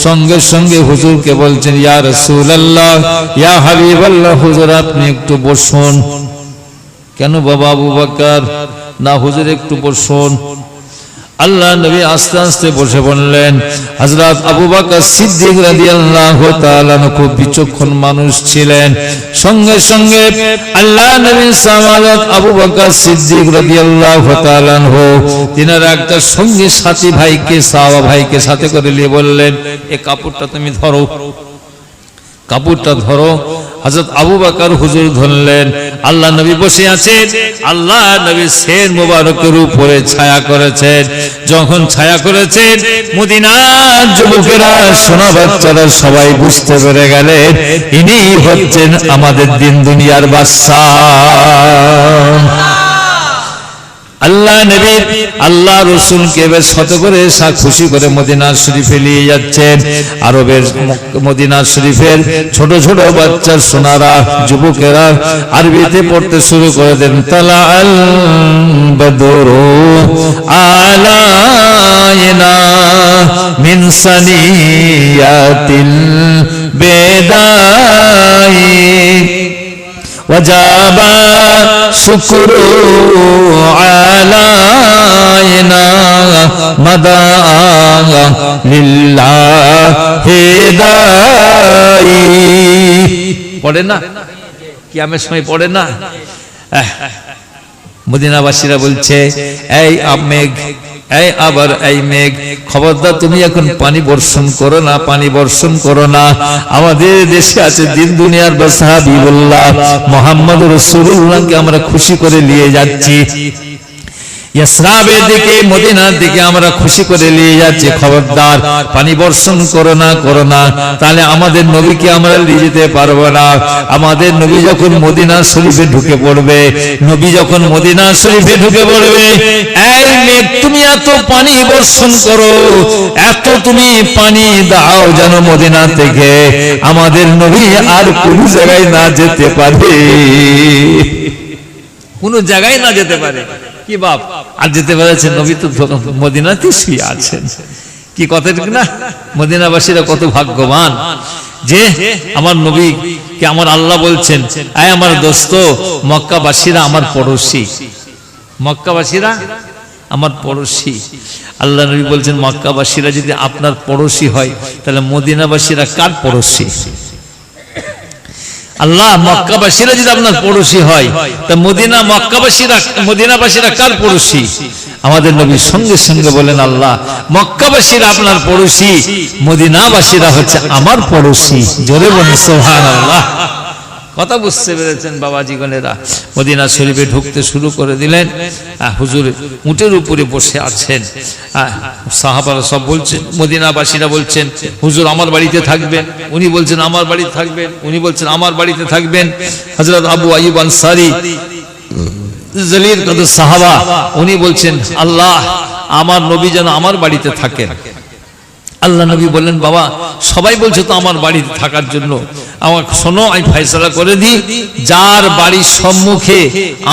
সঙ্গে সঙ্গে হুজুরকে বলছেন, ইয়া রাসূলুল্লাহ, ইয়া হাবিবাল্লাহ, হুজুর আপনি একটু বসুন। কেন বাবা আবু বকর? না হুজুর একটু বসুন। আল্লাহ নবী আস্তে আস্তে বসে বললেন। হযরত আবু বকর সিদ্দিক রাদিয়াল্লাহু তাআলা খুব বিচক্ষণ মানুষ ছিলেন। সঙ্গে সঙ্গে আল্লাহ নবী সাহাবাত আবু বকর সিদ্দিক রাদিয়াল্লাহু তাআলা তিনার একটা সঙ্গী সাথী ভাইকে, সাহাবা ভাইকে সাথে করে নিয়ে বললেন, এই কাপড়টা তুমি ধরো, কাপড়টা ধরো। হযরত আবু বকর হুজুর ধরলেন। আল্লাহ নবী বসে আছেন, আল্লাহ নবী সেন মোবারকের উপরে ছায়া করেছেন। যখন ছায়া করেছেন, মদিনার যুবকেরা, সোনা বাচ্চারা সবাই বুঝতে পেরে গেলেন ইনি হচ্ছেন আমাদের দিন দুনিয়ার বাদশা। আল্লাহ নবী আল্লাহ রাসূলকে বেশ শত করে খুশি করে মদিনা শরীফে নিয়ে যাচ্ছেন। আরবের মদিনা শরীফের ছোট ছোট বাচ্চা সোনারা, যুবকেরা আরবিতে পড়তে শুরু করে দেন, তালা আল বদরু আলাইনা মিন সানিয়াতিল বেদাই وجاب شكر علينا مدى لله داعي পড়ে না কিয়ামের সময় পড়ে না মদিনাবাসীরা বলছে এই মেঘ এই আবার এই মেঘ খবরদার তুমি এখন পানি বর্ষণ করো না, পানি বর্ষণ করো না। আমাদের দেশে আছে দিন দুনিয়ার সাহাবীউল্লাহ মুহাম্মদ রাসূলুল্লাহকে আমরা খুশি করে নিয়ে যাচ্ছি, ইসরাবের দিকে মদিনার দিকে আমরা খুশি করে নিয়ে যাচ্ছি, খবরদার পানি বর্ষণ করো না, করো না, তাহলে আমাদের নবীকে আমরা নিয়ে যেতে পারবো না। আমাদের নবী যখন মদিনা শরীফে ঢুকে পড়বে, নবী যখন মদিনা শরীফে ঢুকে পড়বে, এই মেঘ তুমি এত পানি বর্ষণ করো, এত তুমি পানি দাও যেন মদিনা থেকে আমাদের নবী আর কোন জায়গায় না যেতে পারে, কোন জায়গায় না যেতে পারে। কি বাপ আর যেতে পারছেন? নবী তো মদিনাতে শুয়ে আছেন। কি কথা ঠিক না? মদিনাবাসীরা কত ভাগ্যবান যে আমার নবী কে আমার আল্লাহ বলছেন, আয় আমার দোস্ত, মক্কাবাসীরা আমার পড়োশী, মক্কাবাসীরা আমার পড়োশী। আল্লাহ নবী বলছেন মক্কাবাসীরা যদি আপনার পড়োশী হয় তাহলে মদিনাবাসীরা কার পড়োশী? আল্লাহ মক্কাবাসীরা যদি আপনার পড়োশী হয় তা মদিনাবাসীরা কার পড়োশী? আমাদের নবী সঙ্গে সঙ্গে বলেন, আল্লাহ মক্কাবাসীরা আপনার পড়োশী, মদিনাবাসীরা হচ্ছে আমার পড়োশী। জোরে বলেন সুবহানাল্লাহ। কথা বুঝতে পেরেছেন বাবাজি গণেরা? মদিনা শরীফে ঢুকতে শুরু করে দিলেন, হুজুর উটের উপরে বসে আছেন, সাহাবারা সব বলছেন, মদিনাবাসীরা বলছেন হুজুর আমার বাড়িতে থাকবেন, উনি বলছেন আমার বাড়িতে থাকবেন, উনি বলছেন আমার বাড়িতে থাকবেন। হযরত আবু আইয়ুব আনসারী জলিল কদর সাহাবা, উনি বলছেন আল্লাহ আমার নবী যেন আমার বাড়িতে থাকেন। আল্লাহ নবী বললেন, বাবা সবাই বলছে তো আমার বাড়িতে থাকার জন্য, আমাকে শোনো আমি ফয়সালা করে দিই, যার বাড়ির সম্মুখে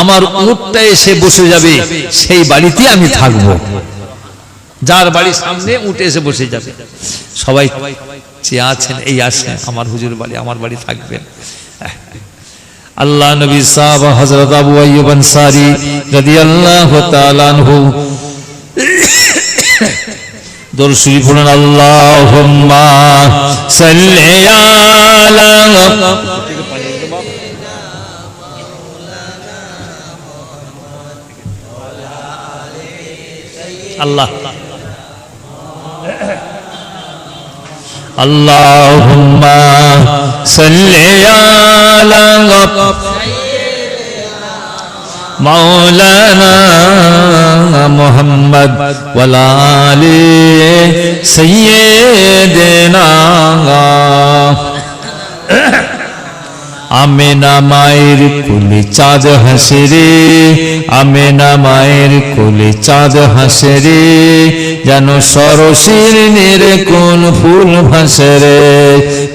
আমার উটটা এসে বসে যাবে সেই বাড়িতে আমি থাকবো, যার বাড়ির সামনে উঠে এসে বসে যাবে। সবাই চেয়ে আছেন, এই আসেন আমার হুজুর বাড়ি, আমার বাড়ি থাকবেন। আল্লাহ নবী সাহাবা হযরত আবু আইয়ুব আনসারী রাদিয়াল্লাহু তাআলা আনহু দরুদ শরীফ পড়েন, আল্লাহুম্মা সাল্লি আলা আল্লাহ আল্লাহুম্মা সাল্লি আলা মাওলানা মুহাম্মদ ওয়ালা আলি সাইয়্যিদিনা। আমিনা মায়ের কোলে চাঁদ হাসে রে, আমিনা মায়ের কোলে চাঁদ হাসে রে, যেন সরসীর নীরে কোন ফুল ভাসে রে।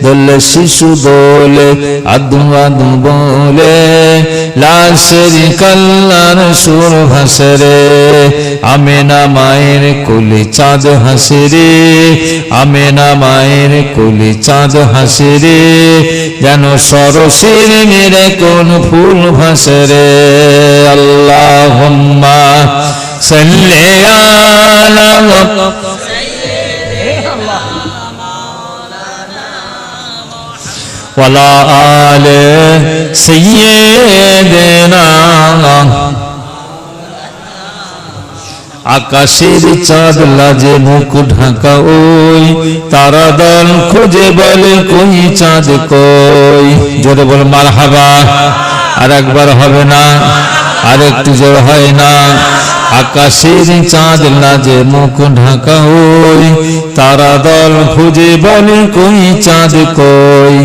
দোলে শিশু দোলে আদু আদু বলে, লাশের কাল্লার সুর ভাসে রে। আমিনা মায়ের কোলে চাঁদ হাসে রে, আমিনা মায়ের কোলে চাঁদ হাসে রে, যেন সরসীর নীরে কোন ফুল ভাসে রে। আল্লাহুম্মা সাল্লি আলা ওয়ালা আলি সাইয়্যিদিনা। আকাশের চাঁদ লাজে মুখ ঢাকা ওই, তারা দল খুঁজে বলে কই চাঁদ কই। জোরে বল মারহাবা। আর একবার হবে না, আর একটু জোর হয় না। আকাশের চাঁদ লাজে মুখ ঢাকা ওই, তারা দল খুঁজে বলে কই চাঁদ কই।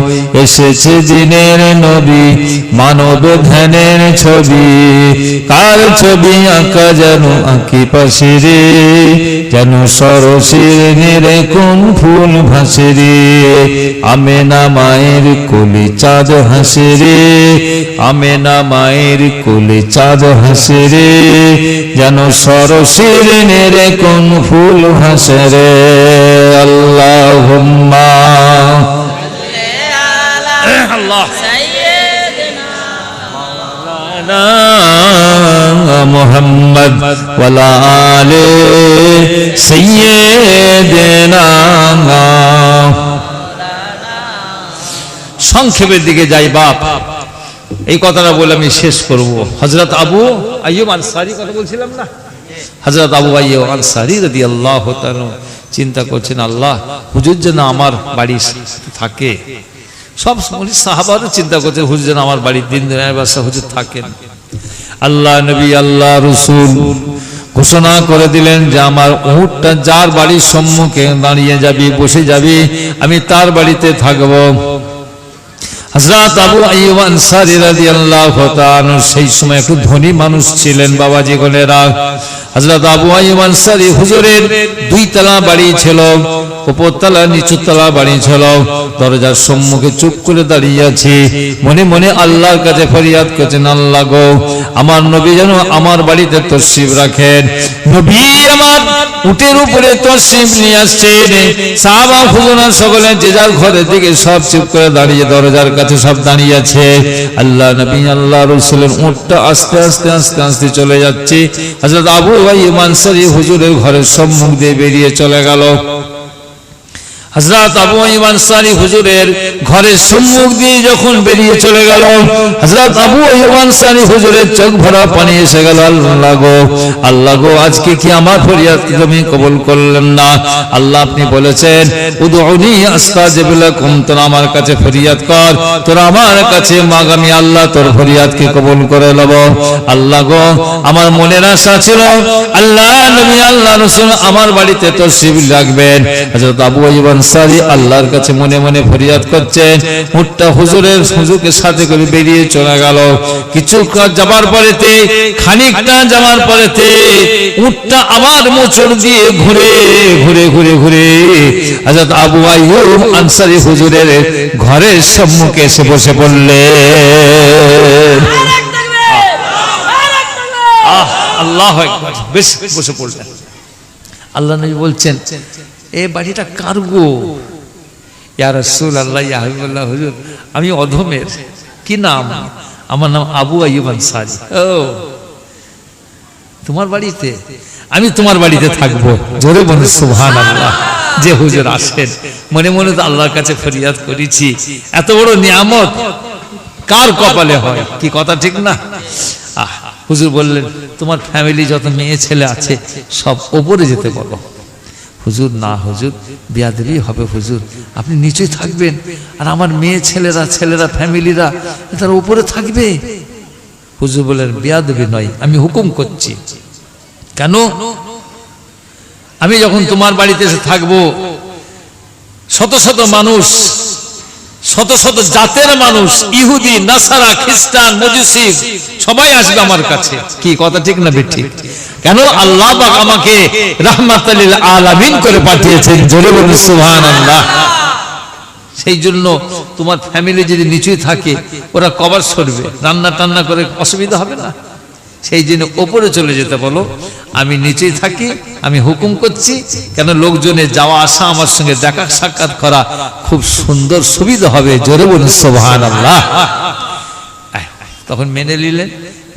এসেছে দিনের নবী মানব ধ্যানের ছবি, কার ছবি আঁকা যেন আঁকি পাশে রে, যেন সরসীর নীরে কোন ফুল ভাসে রে। আমিনা মায়ের কোলে চাঁদ হাসে রে, আমিনা মায়ের কোলে চাঁদ হাসে রে, যেন সরসীর নীরে কোন ফুল ভাসে রে। আল্লাহুম্মা আল্লাহ মুহাম্মদ ওয়ালা আলে সাইয়্যিদিনা। সংক্ষেপের দিকে যাই বাপ, এই কথাটা বলে আমি শেষ করব। হযরত আবু আইয়ুব আনসারী কথা বলছিলাম না, হযরত আবু আইয়ুব আনসারী রাদিয়াল্লাহু তাআলা চিন্তা করছেন, আল্লাহ হুজুর যেন আমার বাড়ি থাকে। সব সাহাবারা চিন্তা করছে হুজুর যেন আমার বাড়ির দিন দিনের বাসা হুজুর থাকেন। আল্লাহ নবী আল্লাহ রাসূল ঘোষণা করে দিলেন যে আমার উটটা যার বাড়ির সম্মুখে দাঁড়িয়ে যাবে, বসে যাবে, আমি তার বাড়িতে থাকব। হযরত আবু আইয়ুব আনসারী রাদিয়াল্লাহু তাআলা সেই সময় একটু ধনী মানুষ ছিলেন বাবাজি গণেরা। হযরত আবু আইয়ুব আনসারী হুজুরের দুই তলা বাড়ি ছিল, উপরতলা নিচুতলা বাড়ি ছিল। দরজার সম্মুখে চুপ করে দাঁড়িয়ে আছে, মনে মনে আল্লাহর কাছে ফরিয়াদ করছেন, আল্লাহ গো আমার নবী যেন আমার বাড়িতে তশরিফ রাখেন। নবী আমার উটের উপরে তশরিফ নিয়ে আসছেন, সাহাবা হুজুরা সকলে যে যার ঘরের দিকে সব চুপ করে দাঁড়িয়ে দরজার কাছে সব দাঁড়িয়ে আছে। আল্লাহ নবী আল্লাহ রাসূলের উটটা আস্তে আস্তে আস্তে আস্তে চলে যাচ্ছে। হযরত আবু আইয়ুব আনসারী হুজুরের ঘরের সম্মুখ দিয়ে বেরিয়ে চলে গেল। হযরত আবু আইয়ুব আনসারী হুজুরের ঘরের সম্মুখ দিয়ে যখন বেরিয়ে চলে গেল, হযরত আবু আইয়ুব আনসারী হুজুরের চোখ ভরা পানি এসে গেল। আল্লাহ গো আজকে কি আমার ফরিয়াদ তুমি কবুল করলেন না? আল্লাহ আপনি বলেছেন উদউনি আস্তাজিব লাকুম, তোরা আমার কাছে ফরিয়াদ কর, তোরা আমার কাছে মাগ, আমি আল্লাহ তোর ফরিয়াদকে কবুল করে নেব। আল্লাহ গো আমার মনের আশা ছিল আল্লাহ নবী আল্লাহ রাসূল আমার বাড়িতে তশরিফ রাখবেন। হযরত আবু আইয়ুব আনসারী আল্লাহর কাছে মনে মনে ফরিয়াদ করছেন। উটটা হুজুরকে সাথে করে বেরিয়ে চলে গেল। কিছু যাবার পরেতে, খানিকটা যাওয়ার পরেতে উটটা আবার মোচড় দিয়ে ঘুরে ঘুরে ঘুরে ঘুরে হযরত আবু আইয়ুব আনসারী হুজুরের ঘরের সম্মুখে এসে বসে পড়লেন। আল্লাহু আকবার, বেশ বসে পড়লেন। আল্লাহ নবী বলছেন, এ বাড়িটা কার গো? ইয়া রাসূলুল্লাহ, ইয়া হাবিবাল্লাহ, হুজুর আমি অধমের। কি নাম? আমার নাম আবু আইয়ুব আনসারী। ও তোমার বাড়িতে? আমি তোমার বাড়িতে থাকবো। জোরে বলুন সুবহানাল্লাহ। যে হুজুর আসেন, মনে মনে তো আল্লাহর কাছে ফরিয়াদ করেছি, এত বড় নিয়ামত কার কপালে হয়? কি কথা ঠিক না? হুজুর বললেন, তোমার ফ্যামিলি যত মেয়ে ছেলে আছে সব ওপরে যেতে বলো। হুজুর না হুজুর, বিয়াদবি হবে হুজুর, আপনি নিচেই থাকবেন, আর আমার মেয়ে ছেলেরা ফ্যামিলিরা তারা উপরে থাকবে। হুজুর বললেন, বিয়াদবি নয়, আমি হুকুম করছি। কেন? আমি যখন তোমার বাড়িতে এসে থাকবো, শত শত মানুষ, শত শত জাতের মানুষ, ইহুদি, নাসারা, খ্রিস্টান, মজুসি সবাই আসবে আমার কাছে। কি কথা ঠিক না ঠিক? কেন? আল্লাহ পাক আমাকে রাহমাতাল লিল আলামিন করে পাঠিয়েছেন। জোরে বলুন সুবহানাল্লাহ। সেই জন্য তোমার ফ্যামিলি যদি নিচুই থাকে, ওরা কবার সরবে, রান্না টান্না করে অসুবিধা হবে না। সেই জন্য ওপরে চলে যেতে বলো, আমি নিচেই থাকি, আমি হুকুম করছি। কেন? লোকজনের যাওয়া আসা, আমার সঙ্গে দেখা সাক্ষাৎ করা খুব সুন্দর সুবিধা হবে। জোরে বলুন সুবহানাল্লাহ। তখন মেনে নিলেন।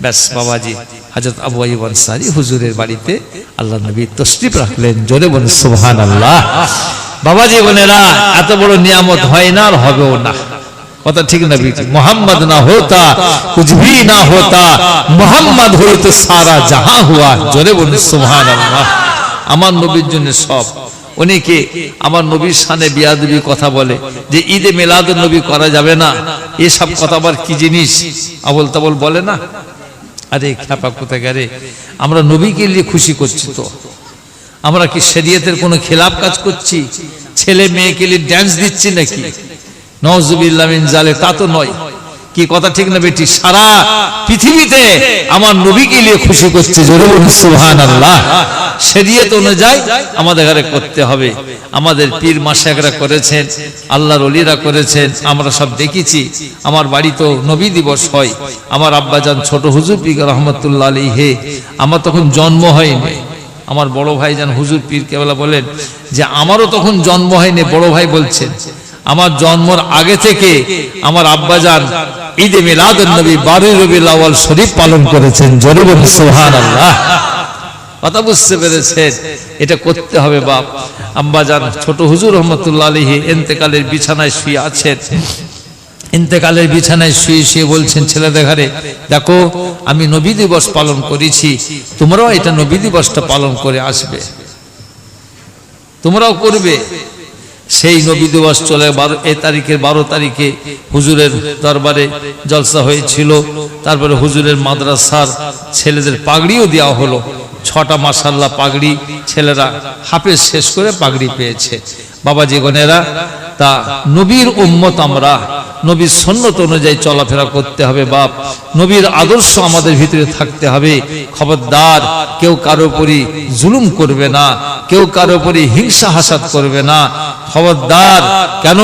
ব্যাস বাবাজি হযরত আবু আইয়ুব আনসারী হুজুরের বাড়িতে আল্লাহ নবী তশরিফ রাখলেন। জোরে বলুন সুবহানাল্লাহ। বাবাজি বোনেরা, এত বড় নিয়ামত হয় না, আর হবেও না। কথা ঠিক না? মোহাম্মদ না হোতা কুছ ভি না হোতা, মোহাম্মদ হুয়ে তো সারা জাহাঁ হুয়া। জোরে বলুন সুবহানাল্লাহ। আমার নবীর জন্য সব। অনেকে আমার নবীর শানে বিয়াদবি কথা বলে যে ঈদে মিলাদুন নবী করা যাবে না, এসব কথা আবার কি জিনিস আবল তাবল বলে না। আরে খ্যাপা কোথায় গেলে, আমরা নবীকে নিয়ে খুশি করছি তো, আমরা কি শরীয়তের কোনো খেলাফ কাজ করছি? ছেলে মেয়েকে নিয়ে ড্যান্স দিচ্ছি নাকি? নাউযুবিল্লাহ মিন জালিক, তা তো নয়। কি কথা ঠিক না বেটি? সারা পৃথিবীতে আমার নবীকে নিয়ে খুশি করছে। জোরে বলুন সুবহানাল্লাহ। শরীয়ত অনুযায়ী আমাদের ঘরে করতে হবে। আমাদের পীর মাশায়েখরা করেছেন, আল্লাহর ওলিরা করেছেন, আমরা সব দেখেছি। আমার বাড়ি তো নবী দিবস হয়। আমার আব্বাজান ছোট হুজুর পীর রহমাতুল্লাহ আলাইহি, আমার তখন জন্ম হয়নি। আমার বড় ভাই যান হুজুর পীর কেবলা বলেন যে আমারও তখন জন্ম হয়নি। বড় ভাই বলছেন আমার জন্মের আগে থেকে আমার আব্বাজান ঈদে মিলাদুন নবী 12 রবিউল আউয়াল শরীফ পালন করেছেন। জোরে বলুন সুবহানাল্লাহ। কথা বুঝতে পেরেছেন? এটা করতে হবে বাপ। আব্বাজান ছোট হুজুর রহমাতুল্লাহ আলাইহি ইন্তেকালের বিছানায় শুয়ে আছেন। ইন্তেকালের বিছানায় শুয়ে শুয়ে বলছেন ছেলেদের ঘরে, দেখো আমি নবী দিবস পালন করেছি, তোমরাও এটা নবী দিবসটা পালন করে আসবে, তোমরাও করবে। সেই নবী দিবস চলে 12 তারিখে হুজুরের দরবারে জলসা হয়েছিল। তারপরে হুজুরের মাদ্রাসার ছেলেদের পাগড়িও দেওয়া হলো। 6টা মাশাআল্লাহ পাগড়ি ছেলেরা হাফেজ শেষ করে পাগড়ি পেয়েছে। বাবাজি গনেরা, তা নবীর উম্মত আমরা, নবীর সুন্নত অনুযায়ী চলাফেরা করতে হবে বাপ। নবীর আদর্শ আমাদের ভিতরে থাকতে হবে। খবরদার, কেউ কারো উপরই জুলুম করবে না, কেউ কারো উপরই হিংসা হাসাদ করবে না। খবরদার, কেন?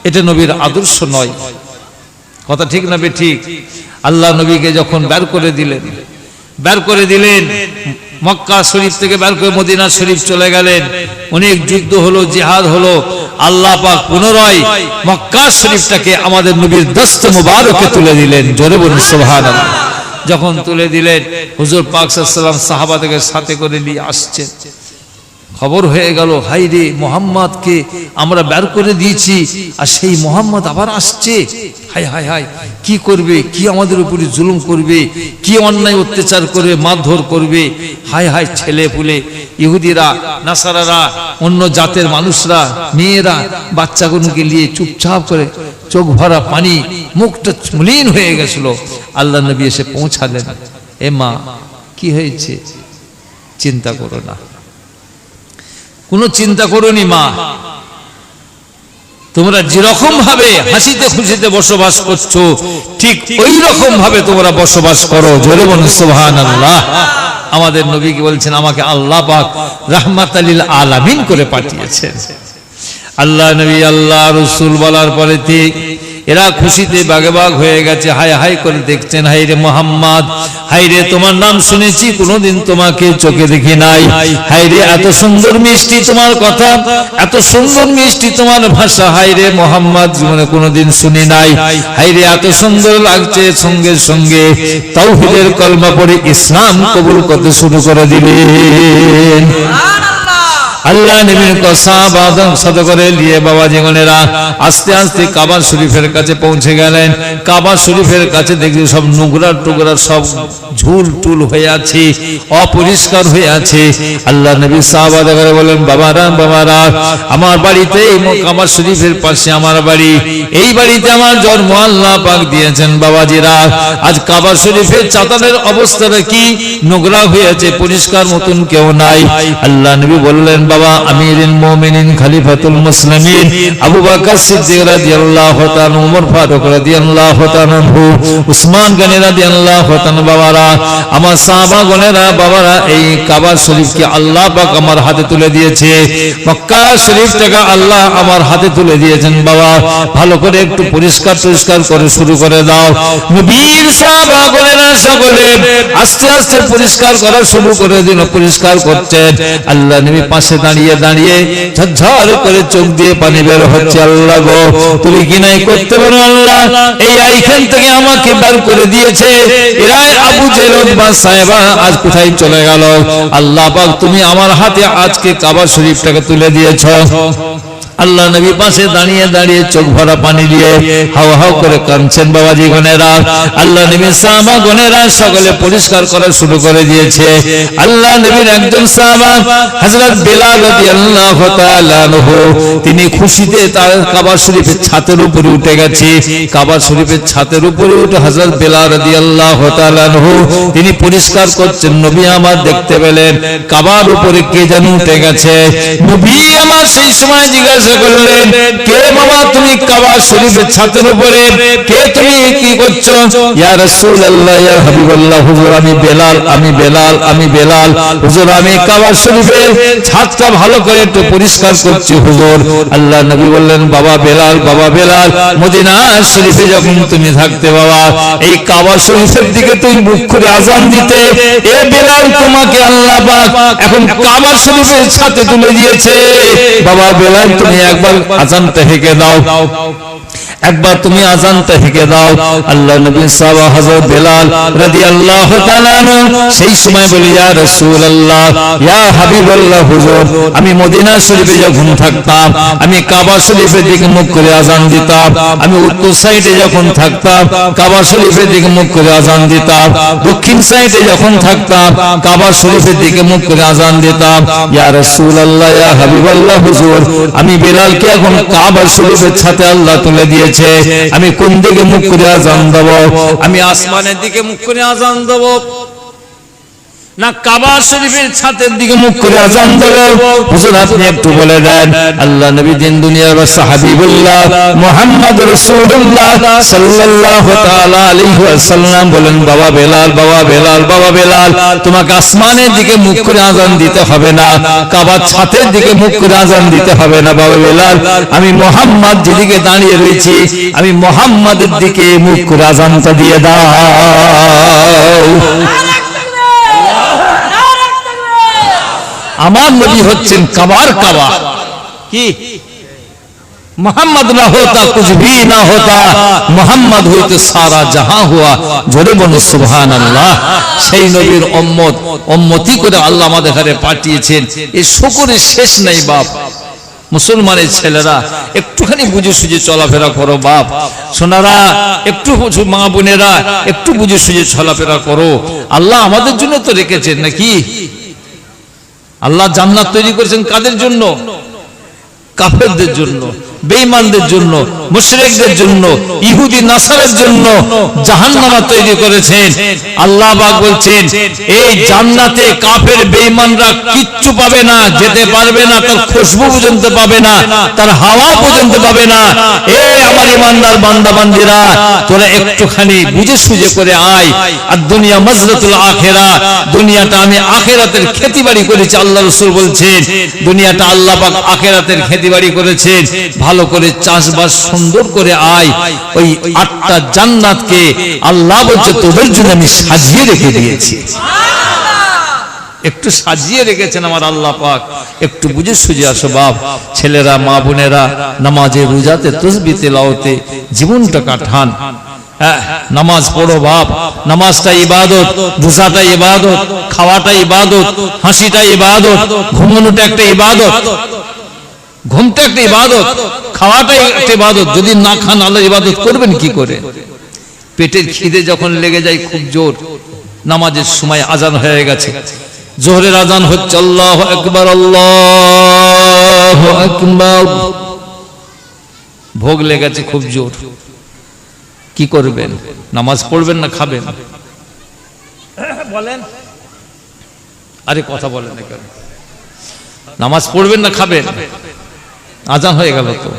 এটা নবীর আদর্শ নয়। কথা ঠিক না বেঠিক? আল্লাহ নবীকে যখন বের করে দিলেন মক্কা শরীফ থেকে বের করে মদিনা শরীফ চলে গেলেন, অনেক যুদ্ধ হলো, জিহাদ হলো, আল্লাহ পাক পুনরায় মক্কা শরীফটাকে আমাদের নবীর দস্ত মুবারকে তুলে দিলেন। জোরে বলুন সুবহানাল্লাহ। যখন তুলে দিলেন, হুজুর পাক সাল্লাল্লাহু আলাইহি ওয়াসাল্লাম সাহাবাদেরকে সাথে করে নিয়ে আসছেন। খবর হয়ে গেল, হাই রে, মোহাম্মদকে আমরা বের করে দিয়েছি আর সেই মোহাম্মদ আবার আসছে। হাই হাই হাই, কি করবে, কি আমাদের উপরে জুলুম করবে, কি অন্যায় অত্যাচার করবে, মারধর করবে। হাই হাই, ছেলে পুলে, ইহুদিরা, নাসারারা, অন্য জাতের মানুষরা, মেয়েরা, বাচ্চাগুলোকে নিয়ে চুপচাপ করে চোখ ভরা পানি, মুখটা মলিন হয়ে গেছিল। আল্লাহ নবী এসে পৌঁছালেন। এ মা, কি হয়েছে? চিন্তা করো না, কোনো চিন্তা করোনি মা, তোমরা যেরকম ভাবে হাসিতে খুশিতে বসবাস করছো ঠিক ওই রকম ভাবে তোমরা বসবাস করো। জোরে বলুন সুবহানাল্লাহ। আমাদের নবী কি বলছেন? আমাকে আল্লাহ পাক রাহমাতাল লিল আলামিন করে পাঠিয়েছেন। আল্লাহ নবী আল্লাহ রাসূল বলার পরে এরা খুশিতে বাগবাগ হয়ে গেছে, হাই হাই করে দেখছেন, হাই রে মোহাম্মদ, হাই রে তোমার নাম শুনেছি, কোনোদিন তোমাকে চোখে দেখি নাই। হাই রে এত সুন্দর মিষ্টি তোমার কথা, এত সুন্দর মিষ্টি তোমার ভাষা, হাই রে মোহাম্মদ জীবনে কোনোদিন শুনি নাই। হাই রে এত সুন্দর লাগছে। সঙ্গে সঙ্গে তাওহীদের কলমা পড়ে ইসলাম কবুল করতে শুরু করে দিলেন। আল্লাহ নবীর সাহাবাদের সাথে করে নিয়ে বাবা জীবনেরা আস্তে আস্তে কাবা শরীফের কাছে পৌঁছে গেলেন। কাবা শরীফের কাছে দেখি সব নোংরা টুকরা, সব ঝুল টুল হয়ে আছে, অপরিষ্কার হয়ে আছে। আল্লাহ নবী সাহাবাদের বলেন, বাবারা বাবারা, আমার বাড়িতে কাবা শরীফের পাশে আমার বাড়ি, এই বাড়িতে আমার জন্ম আল্লাহ পাক দিয়েছেন। বাবাজিরা, আজ কাবা শরীফের চাতালের অবস্থাটা কি? নোংরা হয়ে আছে, পরিষ্কার মতন কেউ নাই। আল্লাহ নবী বললেন, বাবা আমিরুল মুমিনিন খলিফাতুল মুসলিমিন আবু বকর সিদ্দিক রাদিয়াল্লাহু তাআলা, ওমর ফারুক রাদিয়াল্লাহু তাআলা, উসমান গনি রাদিয়াল্লাহু তাআলা, বাবারা আমার সাহাবা গনেরা, বাবারা এই কাবা শরীফকে আল্লাহ পাক আমার হাতে তুলে দিয়েছে, মক্কা শরীফটাকে আল্লাহ আমার হাতে তুলে দিয়েছেন। বাবা ভালো করে একটু পরিষ্কার করে শুরু করে দাও। নবীর সাহাবা গনেরা সকলে আস্তে আস্তে পরিষ্কার করা শুরু করে দিল, পরিষ্কার করছেন। আল্লাহ নবী পাশে দাঁড়িয়ে দাঁড়িয়ে ঝরঝর করে চোখ দিয়ে পানি বের হচ্ছে। আল্লাহ গো, তুমি কি নাই করতে পারো আল্লাহ? এই এইখান থেকে আমাকে বের করে দিয়েছে, এরা আবু জেহেল উতবা সাহেবা আজ কোথায় চলে গেল? আল্লাহ পাক তুমি আমার হাতে আজকে কাবা শরীফটাকে তুলে দিয়েছো। আল্লাহ নবী পাশে দাঁড়িয়ে দাঁড়িয়ে চোখ ভরা পানি দিয়ে হাও হাও করে কাঁদছেন। বাবাজি গনেরা, আল্লাহ নবী সাহাবা গনেরা সকলে পরিষ্কার করা শুরু করে দিয়েছে। আল্লাহ নবীর একজন সাহাবা হযরত বিলাল রাদিয়াল্লাহু তাআলা আনহু, তিনি খুশিতে তার কাবা শরীফের ছাদের উপরে উঠে গেছে। কাবা শরীফের ছাদের উপরে উঠে হযরত বিলাল রাদিয়াল্লাহু তাআলা আনহু তিনি পরিষ্কার করছেন। নবী আমার দেখতে পেলেন কাবার উপরে কে যেন উঠে গেছে। নবী আমার সেই সময় জিজ্ঞাসা করলেন, কে বাবা তুমি কাবা শরীফের ছাদের উপরে, কে তুমি কি করছো? ইয়া রাসূলুল্লাহ, ইয়া হাবিবাল্লাহ, হুজুর আমি বেলাল, আমি বেলাল, আমি বেলাল, হুজুর আমি কাবা শরীফের ছাদটা ভালো করে একটু পরিষ্কার করছি হুজুর। আল্লাহ নবী বললেন, বাবা বেলাল, বাবা বেলাল, মদিনা শরীফে যখন তুমি থাকতে বাবা, এই কাবা শরীফের দিকে তুমি মুখ করে আযান দিতে, এ বেলাল তোমাকে আল্লাহ পাক এখন কাবা শরীফের ছাদে তুলে দিয়েছে। বাবা বেলাল তুমি তুমি একবার আজানটা হেঁকে দাও, একবার তুমি আজানটা হেঁকে দাও। আল্লাহ নবী সাহাবা হযরত বেলাল রাদিয়াল্লাহু তাআলা সেই সময় বলি, ইয়া রাসূলুল্লাহ, ইয়া হাবিবাল্লাহ হুজুর, আমি মদিনা শরীফে যখন থাকতাম আমি কাবা শরীফের দিকে মুখ করে আজান দিতাম, আমি উত্তর সাইডে যখন থাকতাম কাবা শরীফের দিকে মুখ করে আজান দিতাম, দক্ষিণ সাইডে যখন থাকতাম কাবা শরীফের দিকে মুখ করে আজান দিতাম। ইয়া রাসূলুল্লাহ, ইয়া হাবিবাল্লাহ হুজুর, আমি বেলালকে এখন কাবা শরীফের ছাতে আল্লাহ তুলে দিয়েছে, আমি কোন দিকে মুখ করে আজান দেব? আমি আসমানের দিকে মুখ করে আজান দেব না কাবা শরীফের ছাদের দিকে মুখ করে আজান দেব? হুজুর আপনি একটু বলে দেন। আল্লাহ নবী দিন দুনিয়ার বাদশা হাবিবুল্লাহ মুহাম্মদ রাসূলুল্লাহ সাল্লাল্লাহু তাআলা আলাইহি ওয়াসাল্লাম বলেন, বাবা বেলাল, বাবা বেলাল, বাবা বেলাল, তোমাকে আসমানের দিকে মুখ করে আজান দিতে হবে না, কাবার ছাদের দিকে মুখ করে আজান দিতে হবে না। বাবা বেলাল, আমি মুহাম্মদ যেদিকে দাঁড়িয়ে রয়েছি আমি মুহাম্মাদের দিকে মুখ করে আজানটা দিয়ে দাও। আমার নবী হচ্ছেন কাবার কাবা। কি মোহাম্মদ না হতা কুছ ভি না হতা, মোহাম্মদ হইতে সারা জাহাঁ হুয়া। জোরে বলুন সুবহানাল্লাহ। সেই নবীর উম্মতি করে আল্লাহ আমাদের ঘরে পাঠিয়েছেন, এই শুকরের শেষ নেই বাপ। মুসলমানের ছেলেরা একটুখানি বুঝে সুঝে চলাফেরা করো বাপ, সোনারা একটু মা বোনেরা একটু বুঝে সুঝে চলাফেরা করো। আল্লাহ আমাদের জন্য তো রেখেছেন নাকি? আল্লাহ জান্নাত তৈরি করেছেন কাদের জন্য? কাফেরদের জন্য, বেঈমানদের জন্য, মুশরিকদের জন্য, ইহুদি নাসারের জন্য জাহান্নাম তৈরি করেছেন। আল্লাহ পাক বলছেন এই জান্নাতে কাফের বেঈমানরা কিচ্ছু পাবে না, যেতে পারবে না, তার খুশবু পর্যন্ত পাবে না, তার হাওয়া পর্যন্ত পাবে না। এই আমার ইমানদার বান্দা বান্দীরা, তোরা একটুখানি বুঝে সুঝে করে আয়। আর দুনিয়া মাজরাতুল আখিরা, দুনিয়াটা আমি আখিরাতের খেতিবাড়ি করেছি। আল্লাহ রাসূল বলছেন দুনিয়াটা আল্লাহ পাক আখিরাতের খেতিবাড়ি করেছেন, ভালো করে চাষবাস সুন্দর করে আয়। ওই 8টা জান্নাতকে আল্লাহ বলছে তোদের জন্য আমি সাজিয়ে রেখে দিয়েছি। একটু সাজিয়ে রেখেছেন আমার আল্লাহ পাক, একটু বুঝে সুঝে আসো বাপ। ছেলেরা মা বোনেরা নামাজে রোজাতে তাসবিহ তেলাওয়াতে জীবনটা কাটান। নামাজ পড়ো বাপ, নামাজটা ইবাদত, রোজাটা ইবাদত, খাওয়াটা ইবাদত, হাসিটা ইবাদত, ঘুমানোটা একটা ইবাদত। ঘুমটা একটা ইবাদত, খাওয়াটাই একটা ইবাদত। যদি না খান আল্লাহ ইবাদত করবেন কি করে? পেটের খিদে যখন লেগে যায় খুব জোর, নামাজের সময় আজান হয়ে গেছে, জোহরের আজান হচ্ছে, আল্লাহু আকবার, আল্লাহু আকবার, ভোগ লেগেছে খুব জোর, কি করবেন? নামাজ পড়বেন না খাবেন? বলেন, আরে কথা বলেন না কেন? নামাজ পড়বেন না খাবেন? আজান হয়ে গেল তো,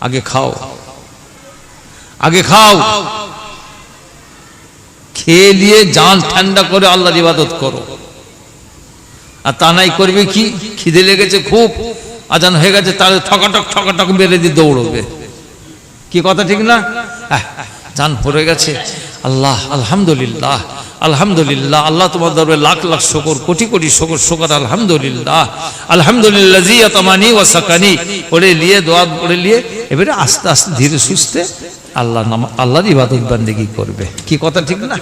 আগে খাও, আগে খাও, খেয়ে দিয়ে জান ঠান্ডা করে আল্লাহর ইবাদত করো। আর তা নাই করবে কি? খিদে লেগেছে খুব, আজান হয়ে গেছে, তাহলে ঠকাঠক ঠকাঠক বেড়ে দিয়ে দৌড়বে। কি কথা ঠিক না? জান পড়ে গেছে, আল্লাহ আলহামদুলিল্লাহ, আলহামদুলিল্লাহ, আল্লাহ তোমার দরবারে লাখ লাখ শুকর, কোটি কোটি শুকর, শুকর আলহামদুলিল্লাহ, আলহামদুলিল্লাহ জি আতামানি ওয়া সাকানি পড়ে নিয়ে দোয়া পড়ে নিয়ে এবারে আস্তে আস্তে ধীরে সুস্থে আল্লাহর ইবাদত বান্দেগি করবে। কি কথা ঠিক না?